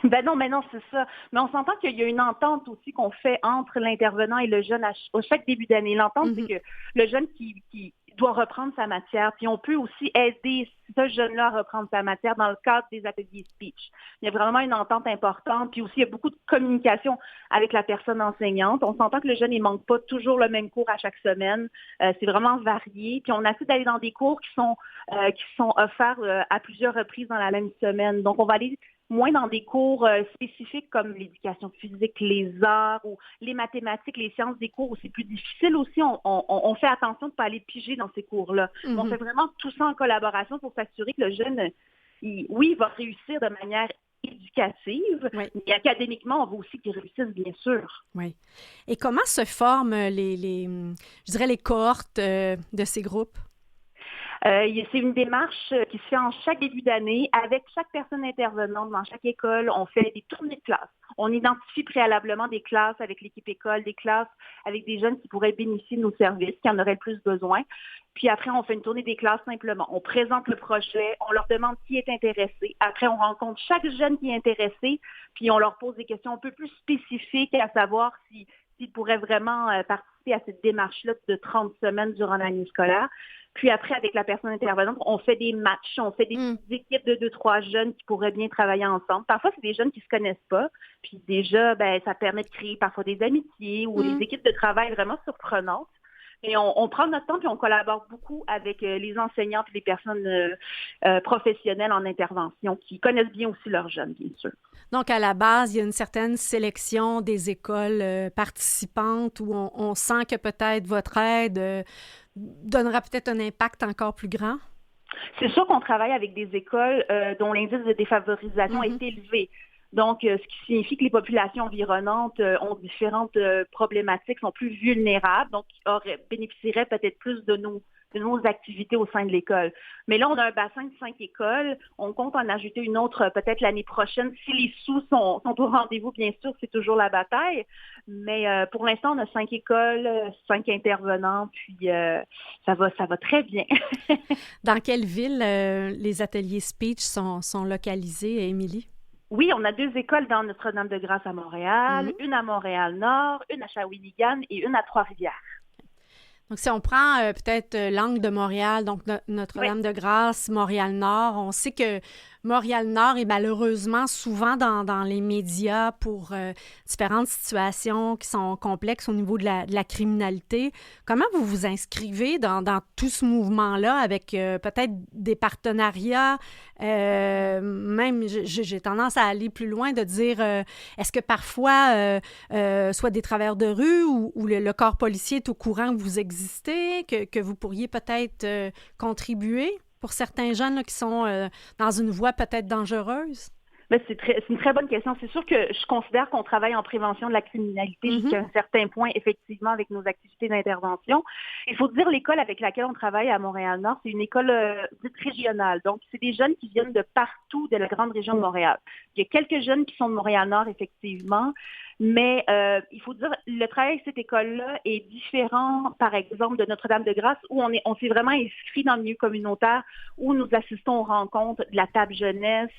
Ben non, c'est ça. Mais on s'entend qu'il y a une entente aussi qu'on fait entre l'intervenant et le jeune à chaque début d'année. L'entente, c'est que le jeune qui doit reprendre sa matière, puis on peut aussi aider ce jeune-là à reprendre sa matière dans le cadre des ateliers speech. Il y a vraiment une entente importante, puis aussi il y a beaucoup de communication avec la personne enseignante. On s'entend que le jeune, il manque pas toujours le même cours à chaque semaine. C'est vraiment varié. Puis on essaie d'aller dans des cours qui sont offerts à plusieurs reprises dans la même semaine. Donc on va aller moins dans des cours spécifiques comme l'éducation physique, les arts ou les mathématiques, les sciences, des cours où c'est plus difficile aussi. On fait attention de ne pas aller piger dans ces cours-là. On fait vraiment tout ça en collaboration pour s'assurer que le jeune, il va réussir de manière éducative, mais académiquement, on veut aussi qu'il réussisse, bien sûr. Oui. Et comment se forment je dirais les cohortes de ces groupes? C'est une démarche qui se fait en chaque début d'année avec chaque personne intervenante dans chaque école. On fait des tournées de classe. On identifie préalablement des classes avec l'équipe école, des classes avec des jeunes qui pourraient bénéficier de nos services, qui en auraient le plus besoin. Puis après, on fait une tournée des classes simplement. On présente le projet, on leur demande qui est intéressé. Après, on rencontre chaque jeune qui est intéressé, puis on leur pose des questions un peu plus spécifiques à savoir s'ils pourraient vraiment participer à cette démarche-là de 30 semaines durant l'année scolaire. Puis après, avec la personne intervenante, on fait des matchs, on fait des petites équipes de 2-3 jeunes qui pourraient bien travailler ensemble. Parfois, c'est des jeunes qui ne se connaissent pas. Puis déjà, ça permet de créer parfois des amitiés ou des équipes de travail vraiment surprenantes. Et on prend notre temps puis on collabore beaucoup avec les enseignantes et les personnes professionnelles en intervention qui connaissent bien aussi leurs jeunes, bien sûr. Donc, à la base, il y a une certaine sélection des écoles participantes où on sent que peut-être votre aide donnera peut-être un impact encore plus grand? C'est sûr qu'on travaille avec des écoles dont l'indice de défavorisation est élevé. Donc, ce qui signifie que les populations environnantes ont différentes problématiques, sont plus vulnérables, donc bénéficieraient peut-être plus de nos activités au sein de l'école. Mais là, on a un bassin de 5 écoles. On compte en ajouter une autre peut-être l'année prochaine. Si les sous sont au rendez-vous, bien sûr, c'est toujours la bataille. Mais pour l'instant, on a 5 écoles, 5 intervenants, puis ça va très bien. Dans quelle ville les ateliers speech sont localisés, Émilie? Oui, on a 2 écoles dans Notre-Dame-de-Grâce à Montréal, une à Montréal-Nord, une à Shawinigan et une à Trois-Rivières. Donc, si on prend peut-être l'angle de Montréal, donc Notre-Dame-de-Grâce, Montréal-Nord, on sait que Montréal-Nord est malheureusement souvent dans les médias pour différentes situations qui sont complexes au niveau de la criminalité. Comment vous vous inscrivez dans tout ce mouvement-là avec peut-être des partenariats, même j'ai tendance à aller plus loin, de dire est-ce que parfois, soit des travailleurs de rue ou le corps policier est au courant que vous existez, que vous pourriez peut-être contribuer pour certains jeunes là, qui sont dans une voie peut-être dangereuse? Bien, c'est une très bonne question. C'est sûr que je considère qu'on travaille en prévention de la criminalité jusqu'à un certain point, effectivement, avec nos activités d'intervention. Il faut dire, l'école avec laquelle on travaille à Montréal-Nord, c'est une école dite régionale. Donc, c'est des jeunes qui viennent de partout de la grande région de Montréal. Il y a quelques jeunes qui sont de Montréal-Nord, effectivement. Mais il faut dire, le travail avec cette école-là est différent, par exemple, de Notre-Dame-de-Grâce, où on s'est vraiment inscrit dans le milieu communautaire, où nous assistons aux rencontres de la table jeunesse,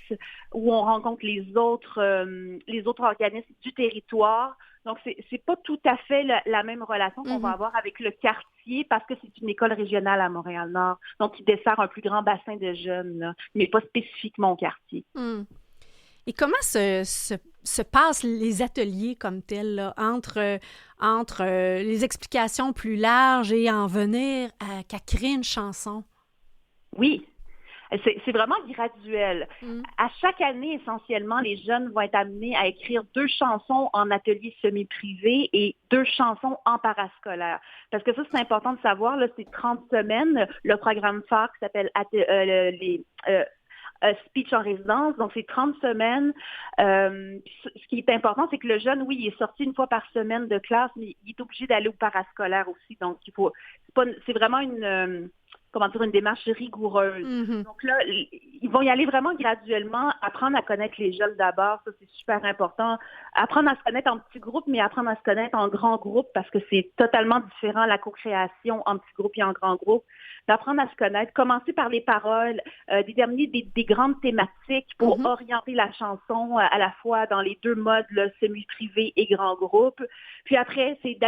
où on rencontre les autres organismes du territoire. Donc, c'est pas tout à fait la même relation qu'on va avoir avec le quartier quartier parce que c'est une école régionale à Montréal-Nord. Donc, il dessert un plus grand bassin de jeunes, là, mais pas spécifiquement au quartier. Et comment se passent les ateliers comme tels, là, entre les explications plus larges et en venir qu'à créer une chanson? Oui, c'est vraiment graduel. À chaque année, essentiellement, les jeunes vont être amenés à écrire 2 chansons en atelier semi-privé et 2 chansons en parascolaire. Parce que ça, c'est important de savoir, là, c'est 30 semaines. Le programme phare qui s'appelle Speech en résidence, donc c'est 30 semaines. Ce qui est important, c'est que le jeune, oui, il est sorti une fois par semaine de classe, mais il est obligé d'aller au parascolaire aussi. Donc, c'est vraiment une démarche rigoureuse. Donc là, ils vont y aller vraiment graduellement, apprendre à connaître les jeunes d'abord, ça c'est super important. Apprendre à se connaître en petits groupes, mais apprendre à se connaître en grands groupes parce que c'est totalement différent la co-création en petits groupes et en grands groupes. D'apprendre à se connaître, commencer par les paroles, déterminer des grandes thématiques pour orienter la chanson à la fois dans les 2 modes, le semi-privé et grand groupe. Puis après, c'est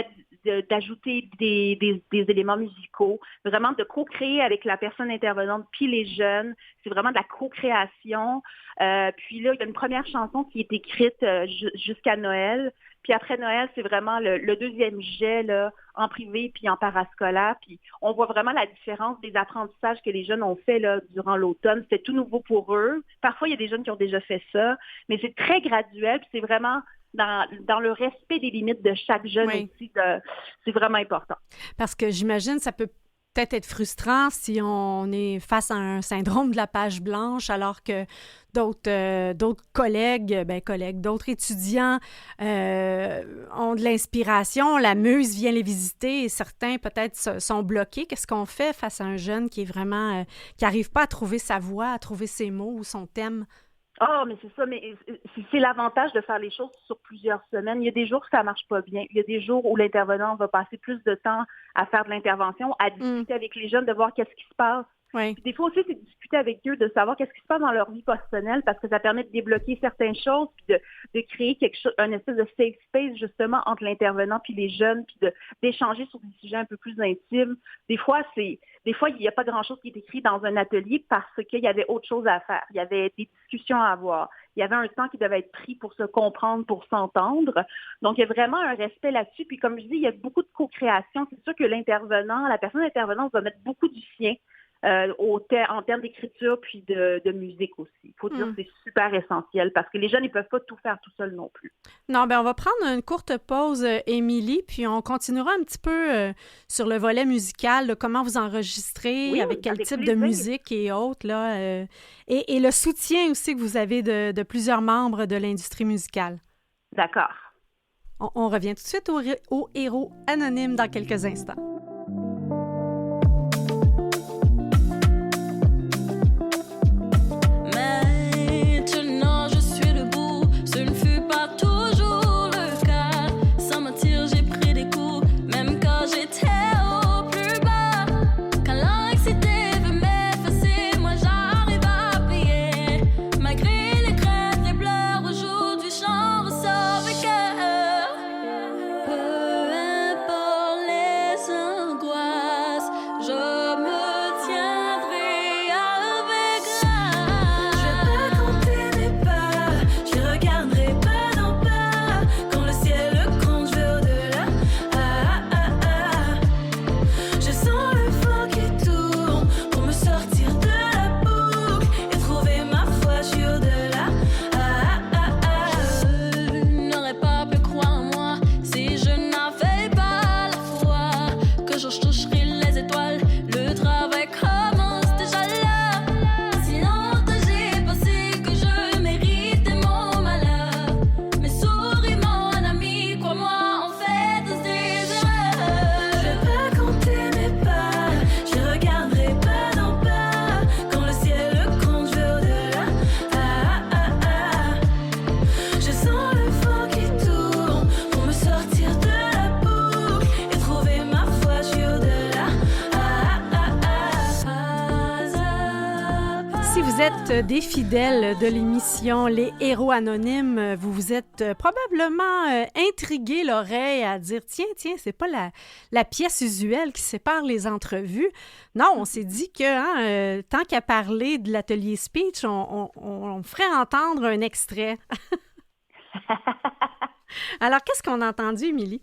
d'ajouter des éléments musicaux, vraiment de co-créer avec la personne intervenante puis les jeunes. C'est vraiment de la co-création. Puis là, il y a une première chanson qui est écrite jusqu'à Noël. Puis après Noël, c'est vraiment le deuxième jet là, en privé puis en parascolaire. Puis on voit vraiment la différence des apprentissages que les jeunes ont fait là, durant l'automne. C'était tout nouveau pour eux. Parfois, il y a des jeunes qui ont déjà fait ça, mais c'est très graduel. Puis c'est vraiment dans le respect des limites de chaque jeune aussi. C'est vraiment important. Parce que j'imagine ça peut peut-être être frustrant si on est face à un syndrome de la page blanche alors que d'autres collègues, d'autres étudiants ont de l'inspiration, la muse vient les visiter et certains peut-être sont bloqués. Qu'est-ce qu'on fait face à un jeune qui est vraiment qui n'arrive pas à trouver sa voix, à trouver ses mots ou son thème? Ah, mais c'est ça, mais c'est l'avantage de faire les choses sur plusieurs semaines. Il y a des jours où ça marche pas bien. Il y a des jours où l'intervenant va passer plus de temps à faire de l'intervention, à discuter avec les jeunes, de voir qu'est-ce qui se passe. Oui. Puis des fois aussi, c'est de discuter avec eux, de savoir qu'est-ce qui se passe dans leur vie personnelle, parce que ça permet de débloquer certaines choses, puis de créer quelque chose, un espèce de safe space justement entre l'intervenant puis les jeunes, puis d'échanger sur des sujets un peu plus intimes. Des fois, il n'y a pas grand-chose qui est écrit dans un atelier parce qu'il y avait autre chose à faire. Il y avait des discussions à avoir. Il y avait un temps qui devait être pris pour se comprendre, pour s'entendre. Donc, il y a vraiment un respect là-dessus. Puis comme je dis, il y a beaucoup de co-création. C'est sûr que la personne intervenante va mettre beaucoup du sien. En termes d'écriture puis de musique aussi. Il faut dire que c'est super essentiel parce que les jeunes, ils ne peuvent pas tout faire tout seuls non plus. Non, on va prendre une courte pause, Émilie, puis on continuera un petit peu sur le volet musical, là, comment vous enregistrez, avec quel type de musique et autres, là, et le soutien aussi que vous avez de plusieurs membres de l'industrie musicale. D'accord. On revient tout de suite au héros anonyme dans quelques instants. Peu importe les vous êtes des fidèles de l'émission Les Héros Anonymes, vous vous êtes probablement intrigué l'oreille à dire « Tiens, c'est pas la pièce usuelle qui sépare les entrevues. » Non, on s'est dit que tant qu'à parler de l'atelier speech, on ferait entendre un extrait. Alors, qu'est-ce qu'on a entendu, Émilie?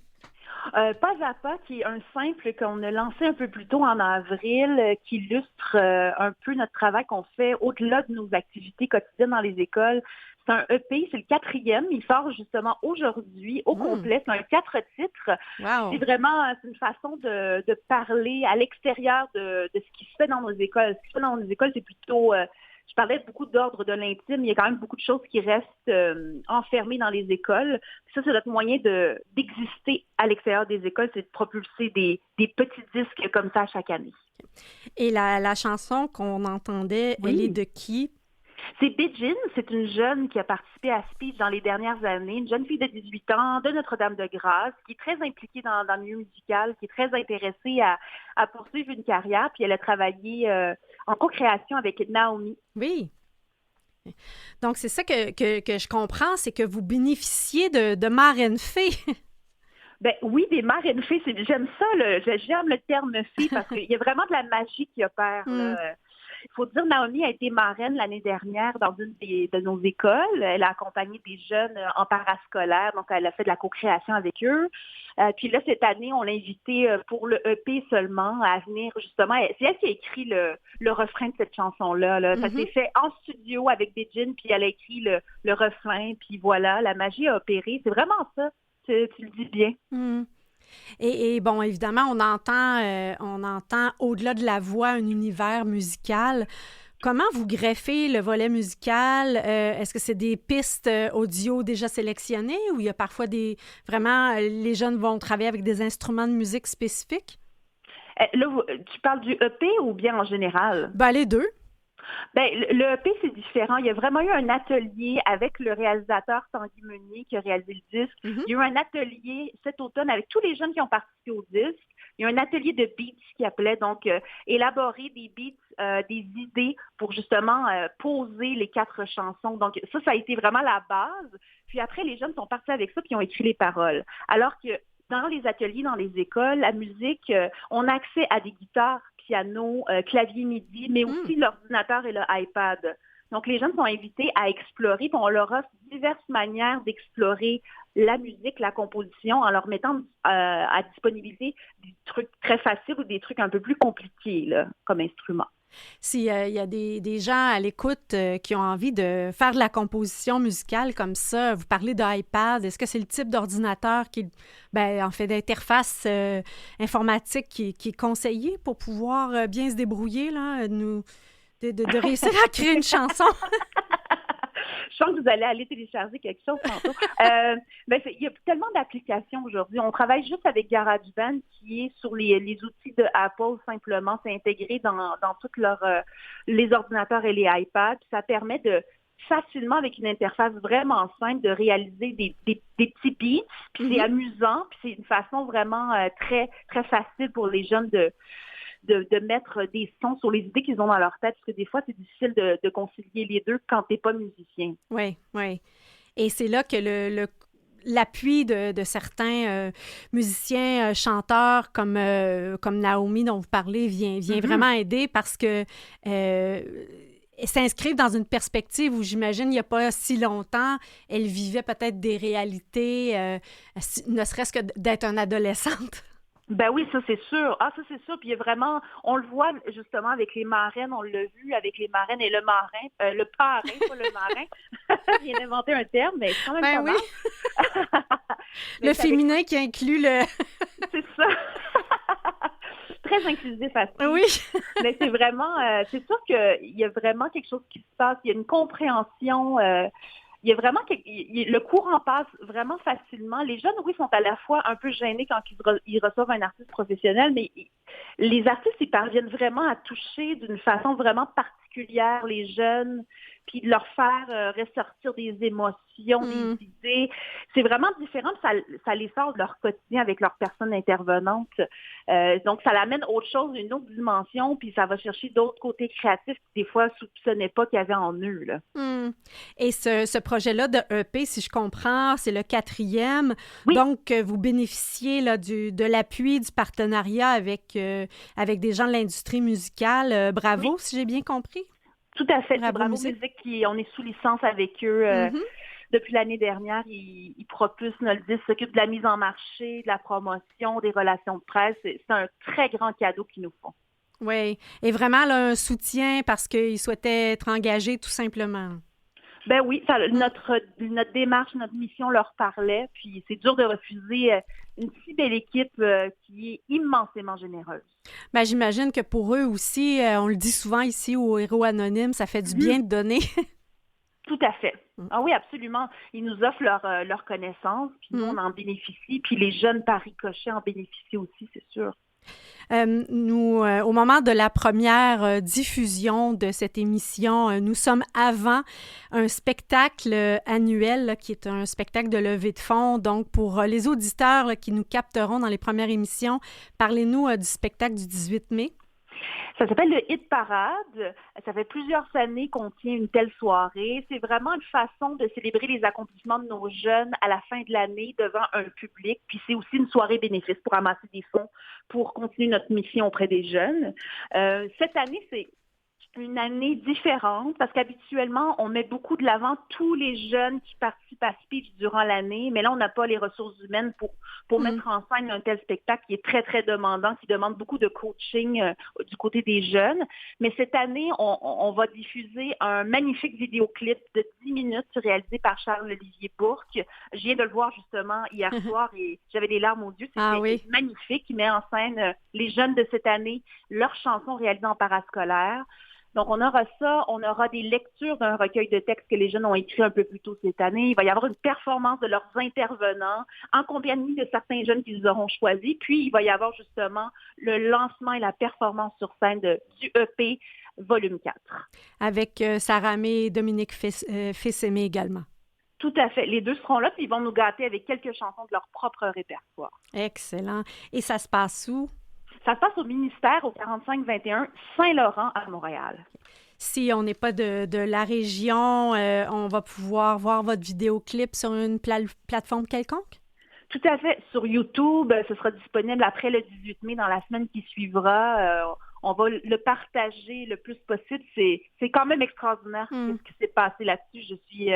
Pas à pas, qui est un simple qu'on a lancé un peu plus tôt en avril, qui illustre un peu notre travail qu'on fait au-delà de nos activités quotidiennes dans les écoles. C'est un EP, c'est le 4e. Il sort justement aujourd'hui au complet. C'est un 4 titres. Wow. C'est une façon de parler à l'extérieur de ce qui se fait dans nos écoles. Ce qui se fait dans nos écoles, c'est plutôt... je parlais beaucoup d'ordre de l'intime. Il y a quand même beaucoup de choses qui restent enfermées dans les écoles. Puis ça, c'est notre moyen d'exister à l'extérieur des écoles, c'est de propulser des petits disques comme ça chaque année. Et la chanson qu'on entendait, oui. Elle est de qui? C'est Bidjin, c'est une jeune qui a participé à Speech dans les dernières années, une jeune fille de 18 ans de Notre-Dame-de-Grâce, qui est très impliquée dans le milieu musical, qui est très intéressée à poursuivre une carrière, puis elle a travaillé en co-création avec Naomi. Oui. Donc, c'est ça que je comprends, c'est que vous bénéficiez de marraines fées. Ben oui, des marraines fées, j'aime ça, j'aime le terme fée, parce qu'il y a vraiment de la magie qui opère, là. Il faut dire, Naomi a été marraine l'année dernière dans une de nos écoles. Elle a accompagné des jeunes en parascolaire, donc elle a fait de la co-création avec eux. Puis là, cette année, on l'a invitée pour le EP seulement à venir, justement. C'est elle qui a écrit le refrain de cette chanson-là. Là. Ça s'est fait en studio avec Bidjin, puis elle a écrit le refrain, puis voilà, la magie a opéré. C'est vraiment ça, tu le dis bien. Et bon, évidemment, on entend au-delà de la voix un univers musical. Comment vous greffez le volet musical? Est-ce que c'est des pistes audio déjà sélectionnées ou il y a parfois les jeunes vont travailler avec des instruments de musique spécifiques? Là, tu parles du EP ou bien en général? Ben, les deux. Ben, le EP, c'est différent. Il y a vraiment eu un atelier avec le réalisateur Tanguy Meunier qui a réalisé le disque. Il y a eu un atelier cet automne avec tous les jeunes qui ont participé au disque. Il y a eu un atelier de beats qui appelait, donc, élaborer des beats, des idées pour justement poser les 4 chansons. Donc, ça a été vraiment la base. Puis après, les jeunes sont partis avec ça puis ils ont écrit les paroles. Alors que dans les ateliers, dans les écoles, la musique, on a accès à des guitares, piano, clavier MIDI, mais aussi l'ordinateur et le iPad. Donc, les jeunes sont invités à explorer, puis on leur offre diverses manières d'explorer la musique, la composition, en leur mettant à disponibilité des trucs très faciles ou des trucs un peu plus compliqués là, comme instrument. S'il y a des gens à l'écoute qui ont envie de faire de la composition musicale comme ça, vous parlez d'iPad, est-ce que c'est le type d'ordinateur d'interface informatique qui est conseillé pour pouvoir bien se débrouiller, là, de réussir à créer une chanson? Je sens que vous allez aller télécharger quelque chose tantôt. Il y a tellement d'applications aujourd'hui. On travaille juste avec GarageBand qui est sur les outils de Apple simplement. C'est intégré dans tous les ordinateurs et les iPads. Puis ça permet de facilement, avec une interface vraiment simple, de réaliser des petits beats. Puis c'est amusant. Puis c'est une façon vraiment très, très facile pour les jeunes de mettre des sons sur les idées qu'ils ont dans leur tête, parce que des fois, c'est difficile de concilier les deux quand tu n'es pas musicien. Oui. Et c'est là que l'appui de certains musiciens, chanteurs comme Naomi dont vous parlez vient vraiment aider parce que s'inscrivent dans une perspective où, j'imagine, il n'y a pas si longtemps, elle vivait peut-être des réalités, ne serait-ce que d'être une adolescente. Ben oui, ça c'est sûr. Ça c'est sûr. Puis il y a vraiment, on le voit justement avec les marraines, on l'a vu avec les marraines et le marin, le parrain, pas le marin. Il vient d'inventer un terme, mais c'est quand même pas mal. Le féminin avec... qui inclut le... C'est ça. Très inclusif à ce. Oui. Mais c'est vraiment, c'est sûr qu'il y a vraiment quelque chose qui se passe. Il y a une compréhension. Il y a vraiment le courant passe vraiment facilement. Les jeunes, oui, sont à la fois un peu gênés quand ils reçoivent un artiste professionnel, mais les artistes, ils parviennent vraiment à toucher d'une façon vraiment particulière les jeunes. puis de leur faire ressortir des émotions, des idées. C'est vraiment différent, ça les sort de leur quotidien avec leurs personnes intervenantes. Donc, ça l'amène autre chose, une autre dimension, puis ça va chercher d'autres côtés créatifs qui, des fois, soupçonnaient pas qu'il y avait en eux, là. Et ce projet-là de EP, si je comprends, c'est le 4e. Oui. Donc, vous bénéficiez là, de l'appui, du partenariat avec des gens de l'industrie musicale. Bravo, si j'ai bien compris. Tout à fait. Bravo Musique. on est sous licence avec eux. Depuis l'année dernière, ils propulsent notre disque, s'occupent de la mise en marché, de la promotion, des relations de presse. C'est un très grand cadeau qu'ils nous font. Oui. Et vraiment, là, un soutien parce qu'ils souhaitaient être engagés, tout simplement. Ben oui, notre démarche, notre mission leur parlait. Puis c'est dur de refuser une si belle équipe qui est immensément généreuse. Ben, j'imagine que pour eux aussi, on le dit souvent ici au Héros Anonyme, ça fait du bien de donner. Tout à fait. Ah oui, absolument. Ils nous offrent leur connaissance, puis nous, on en bénéficie, puis les jeunes par ricochet en bénéficient aussi, c'est sûr. Nous, au moment de la première diffusion de cette émission, nous sommes avant un spectacle annuel là, qui est un spectacle de levée de fonds. Donc, pour les auditeurs là, qui nous capteront dans les premières émissions, parlez-nous du spectacle du 18 mai. Ça s'appelle le Hit Parade. Ça fait plusieurs années qu'on tient une telle soirée. C'est vraiment une façon de célébrer les accomplissements de nos jeunes à la fin de l'année devant un public. Puis c'est aussi une soirée bénéfice pour amasser des fonds pour continuer notre mission auprès des jeunes. Cette année, c'est une année différente parce qu'habituellement, on met beaucoup de l'avant tous les jeunes qui participent à Speech durant l'année, mais là, on n'a pas les ressources humaines pour mettre en scène un tel spectacle qui est très, très demandant, qui demande beaucoup de coaching du côté des jeunes. Mais cette année, on va diffuser un magnifique vidéoclip de 10 minutes réalisé par Charles-Olivier Bourque. Je viens de le voir justement hier soir et j'avais des larmes aux yeux. C'est magnifique. Il met en scène les jeunes de cette année, leurs chansons réalisées en parascolaire. Donc, on aura ça, on aura des lectures d'un recueil de textes que les jeunes ont écrit un peu plus tôt cette année. Il va y avoir une performance de leurs intervenants en compagnie de certains jeunes qu'ils auront choisis. Puis, il va y avoir justement le lancement et la performance sur scène du EP volume 4. Avec Sarah May et Dominique Fils-Aimé également. Tout à fait. Les deux seront là, puis ils vont nous gâter avec quelques chansons de leur propre répertoire. Excellent. Et ça se passe où? Ça se passe au ministère, au 4521 Saint-Laurent à Montréal. Si on n'est pas de la région, on va pouvoir voir votre vidéoclip sur une plateforme quelconque? Tout à fait. Sur YouTube, ce sera disponible après le 18 mai, dans la semaine qui suivra. On va le partager le plus possible. C'est quand même extraordinaire ce qui s'est passé là-dessus. Je suis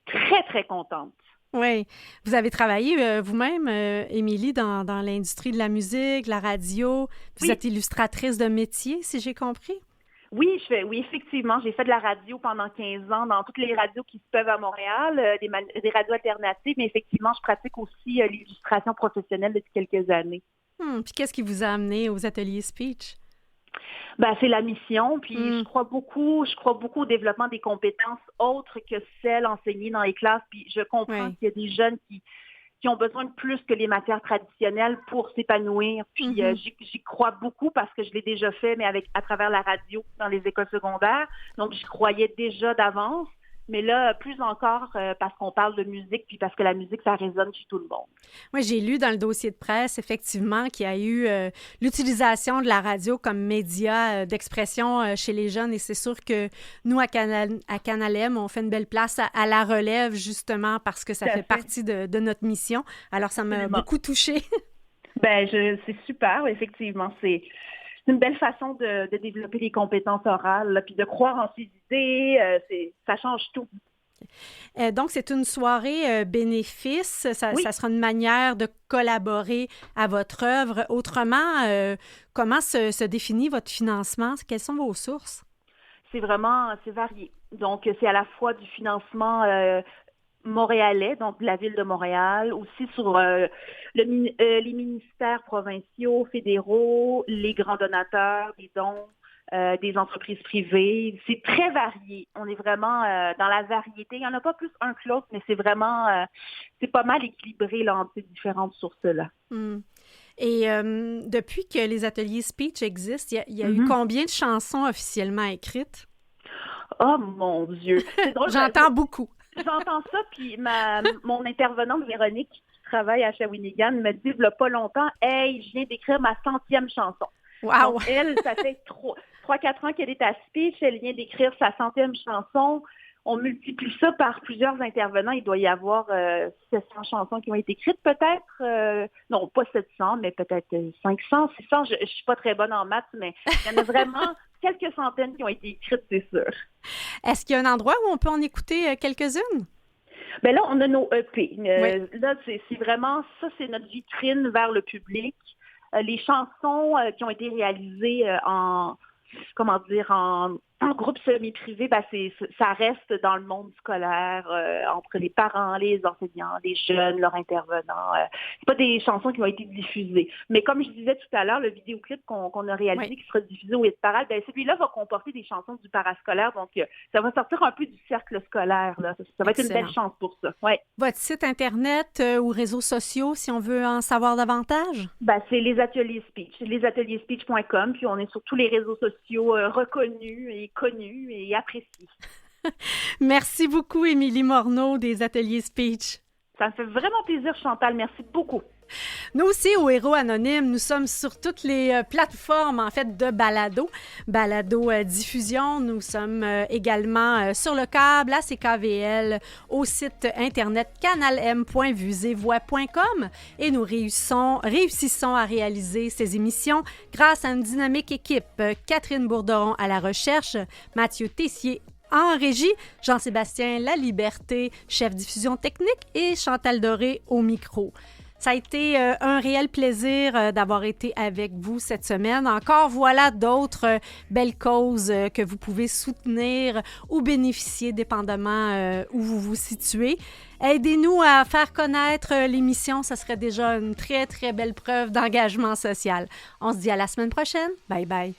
très, très contente. Oui. Vous avez travaillé vous-même, Émilie, dans l'industrie de la musique, la radio. Vous êtes illustratrice de métier, si j'ai compris? Oui, effectivement. J'ai fait de la radio pendant 15 ans dans toutes les radios qui se peuvent à Montréal, des radios alternatives, mais effectivement, je pratique aussi l'illustration professionnelle depuis quelques années. Puis qu'est-ce qui vous a amené aux ateliers Speech? Ben, c'est la mission, puis je crois beaucoup au développement des compétences autres que celles enseignées dans les classes, puis je comprends qu'il y a des jeunes qui ont besoin de plus que les matières traditionnelles pour s'épanouir, puis j'y crois beaucoup parce que je l'ai déjà fait, mais à travers la radio dans les écoles secondaires, donc j'y croyais déjà d'avance. Mais là, plus encore parce qu'on parle de musique, puis parce que la musique, ça résonne chez tout le monde. Moi, j'ai lu dans le dossier de presse, effectivement, qu'il y a eu l'utilisation de la radio comme média d'expression chez les jeunes. Et c'est sûr que nous, à Canal M, on fait une belle place à la relève, justement, parce que ça fait partie de notre mission. Alors, ça m'a beaucoup touchée. C'est super, effectivement. C'est une belle façon de développer les compétences orales, là, puis de croire en ses idées, ça change tout. Donc, c'est une soirée bénéfice. Ça sera une manière de collaborer à votre œuvre. Autrement, comment se définit votre financement? Quelles sont vos sources? C'est varié. Donc, c'est à la fois du financement montréalais, donc de la ville de Montréal, aussi sur les ministères provinciaux, fédéraux, les grands donateurs, des dons, des entreprises privées. C'est très varié. On est vraiment dans la variété. Il n'y en a pas plus un que l'autre, mais c'est vraiment, c'est pas mal équilibré là, entre ces différentes sources-là. Et depuis que les ateliers Speech existent, il y a eu combien de chansons officiellement écrites? Oh mon Dieu! C'est drôle. J'entends beaucoup. J'entends ça, puis mon intervenante Véronique, qui travaille à Shawinigan, me dit, il n'y a pas longtemps, « Hey, je viens d'écrire ma 100e chanson. » Wow! Donc, elle, ça fait 3-4 ans qu'elle est à Speech, elle vient d'écrire sa 100e chanson. On multiplie ça par plusieurs intervenants. Il doit y avoir 700 chansons qui ont été écrites, peut-être. Non, pas 700, mais peut-être 500, 600. Je ne suis pas très bonne en maths, mais il y en a vraiment quelques centaines qui ont été écrites, c'est sûr. Est-ce qu'il y a un endroit où on peut en écouter quelques-unes? Bien là, on a nos EP. Oui. Là, c'est vraiment, ça, c'est notre vitrine vers le public. Les chansons qui ont été réalisées en groupe semi-privé, ça reste dans le monde scolaire, entre les parents, les enseignants, les jeunes, leurs intervenants. C'est pas des chansons qui ont été diffusées. Mais comme je disais tout à l'heure, le vidéoclip qu'on a réalisé, qui sera diffusé au Hit Parade, celui-là va comporter des chansons du parascolaire, donc ça va sortir un peu du cercle scolaire. Là. Ça va être une belle chance pour ça. Ouais. Votre site Internet ou réseaux sociaux, si on veut en savoir davantage? C'est les Ateliers Speech, lesateliers-speech.com, puis on est sur tous les réseaux sociaux reconnus et connus et appréciés. Merci beaucoup, Émilie Morneau des Ateliers Speech. Ça me fait vraiment plaisir, Chantal. Merci beaucoup. Nous aussi, au Héros Anonyme, nous sommes sur toutes les plateformes, en fait, de balado-diffusion. Nous sommes également sur le câble, à CKVL, au site internet canalm.vusevoix.com et nous réussissons à réaliser ces émissions grâce à une dynamique équipe. Catherine Bourderon à la recherche, Mathieu Tessier en régie, Jean-Sébastien Laliberté, chef diffusion technique et Chantal Doré au micro. Ça a été un réel plaisir d'avoir été avec vous cette semaine. Encore voilà d'autres belles causes que vous pouvez soutenir ou bénéficier dépendamment où vous vous situez. Aidez-nous à faire connaître l'émission, ça serait déjà une très, très belle preuve d'engagement social. On se dit à la semaine prochaine. Bye bye.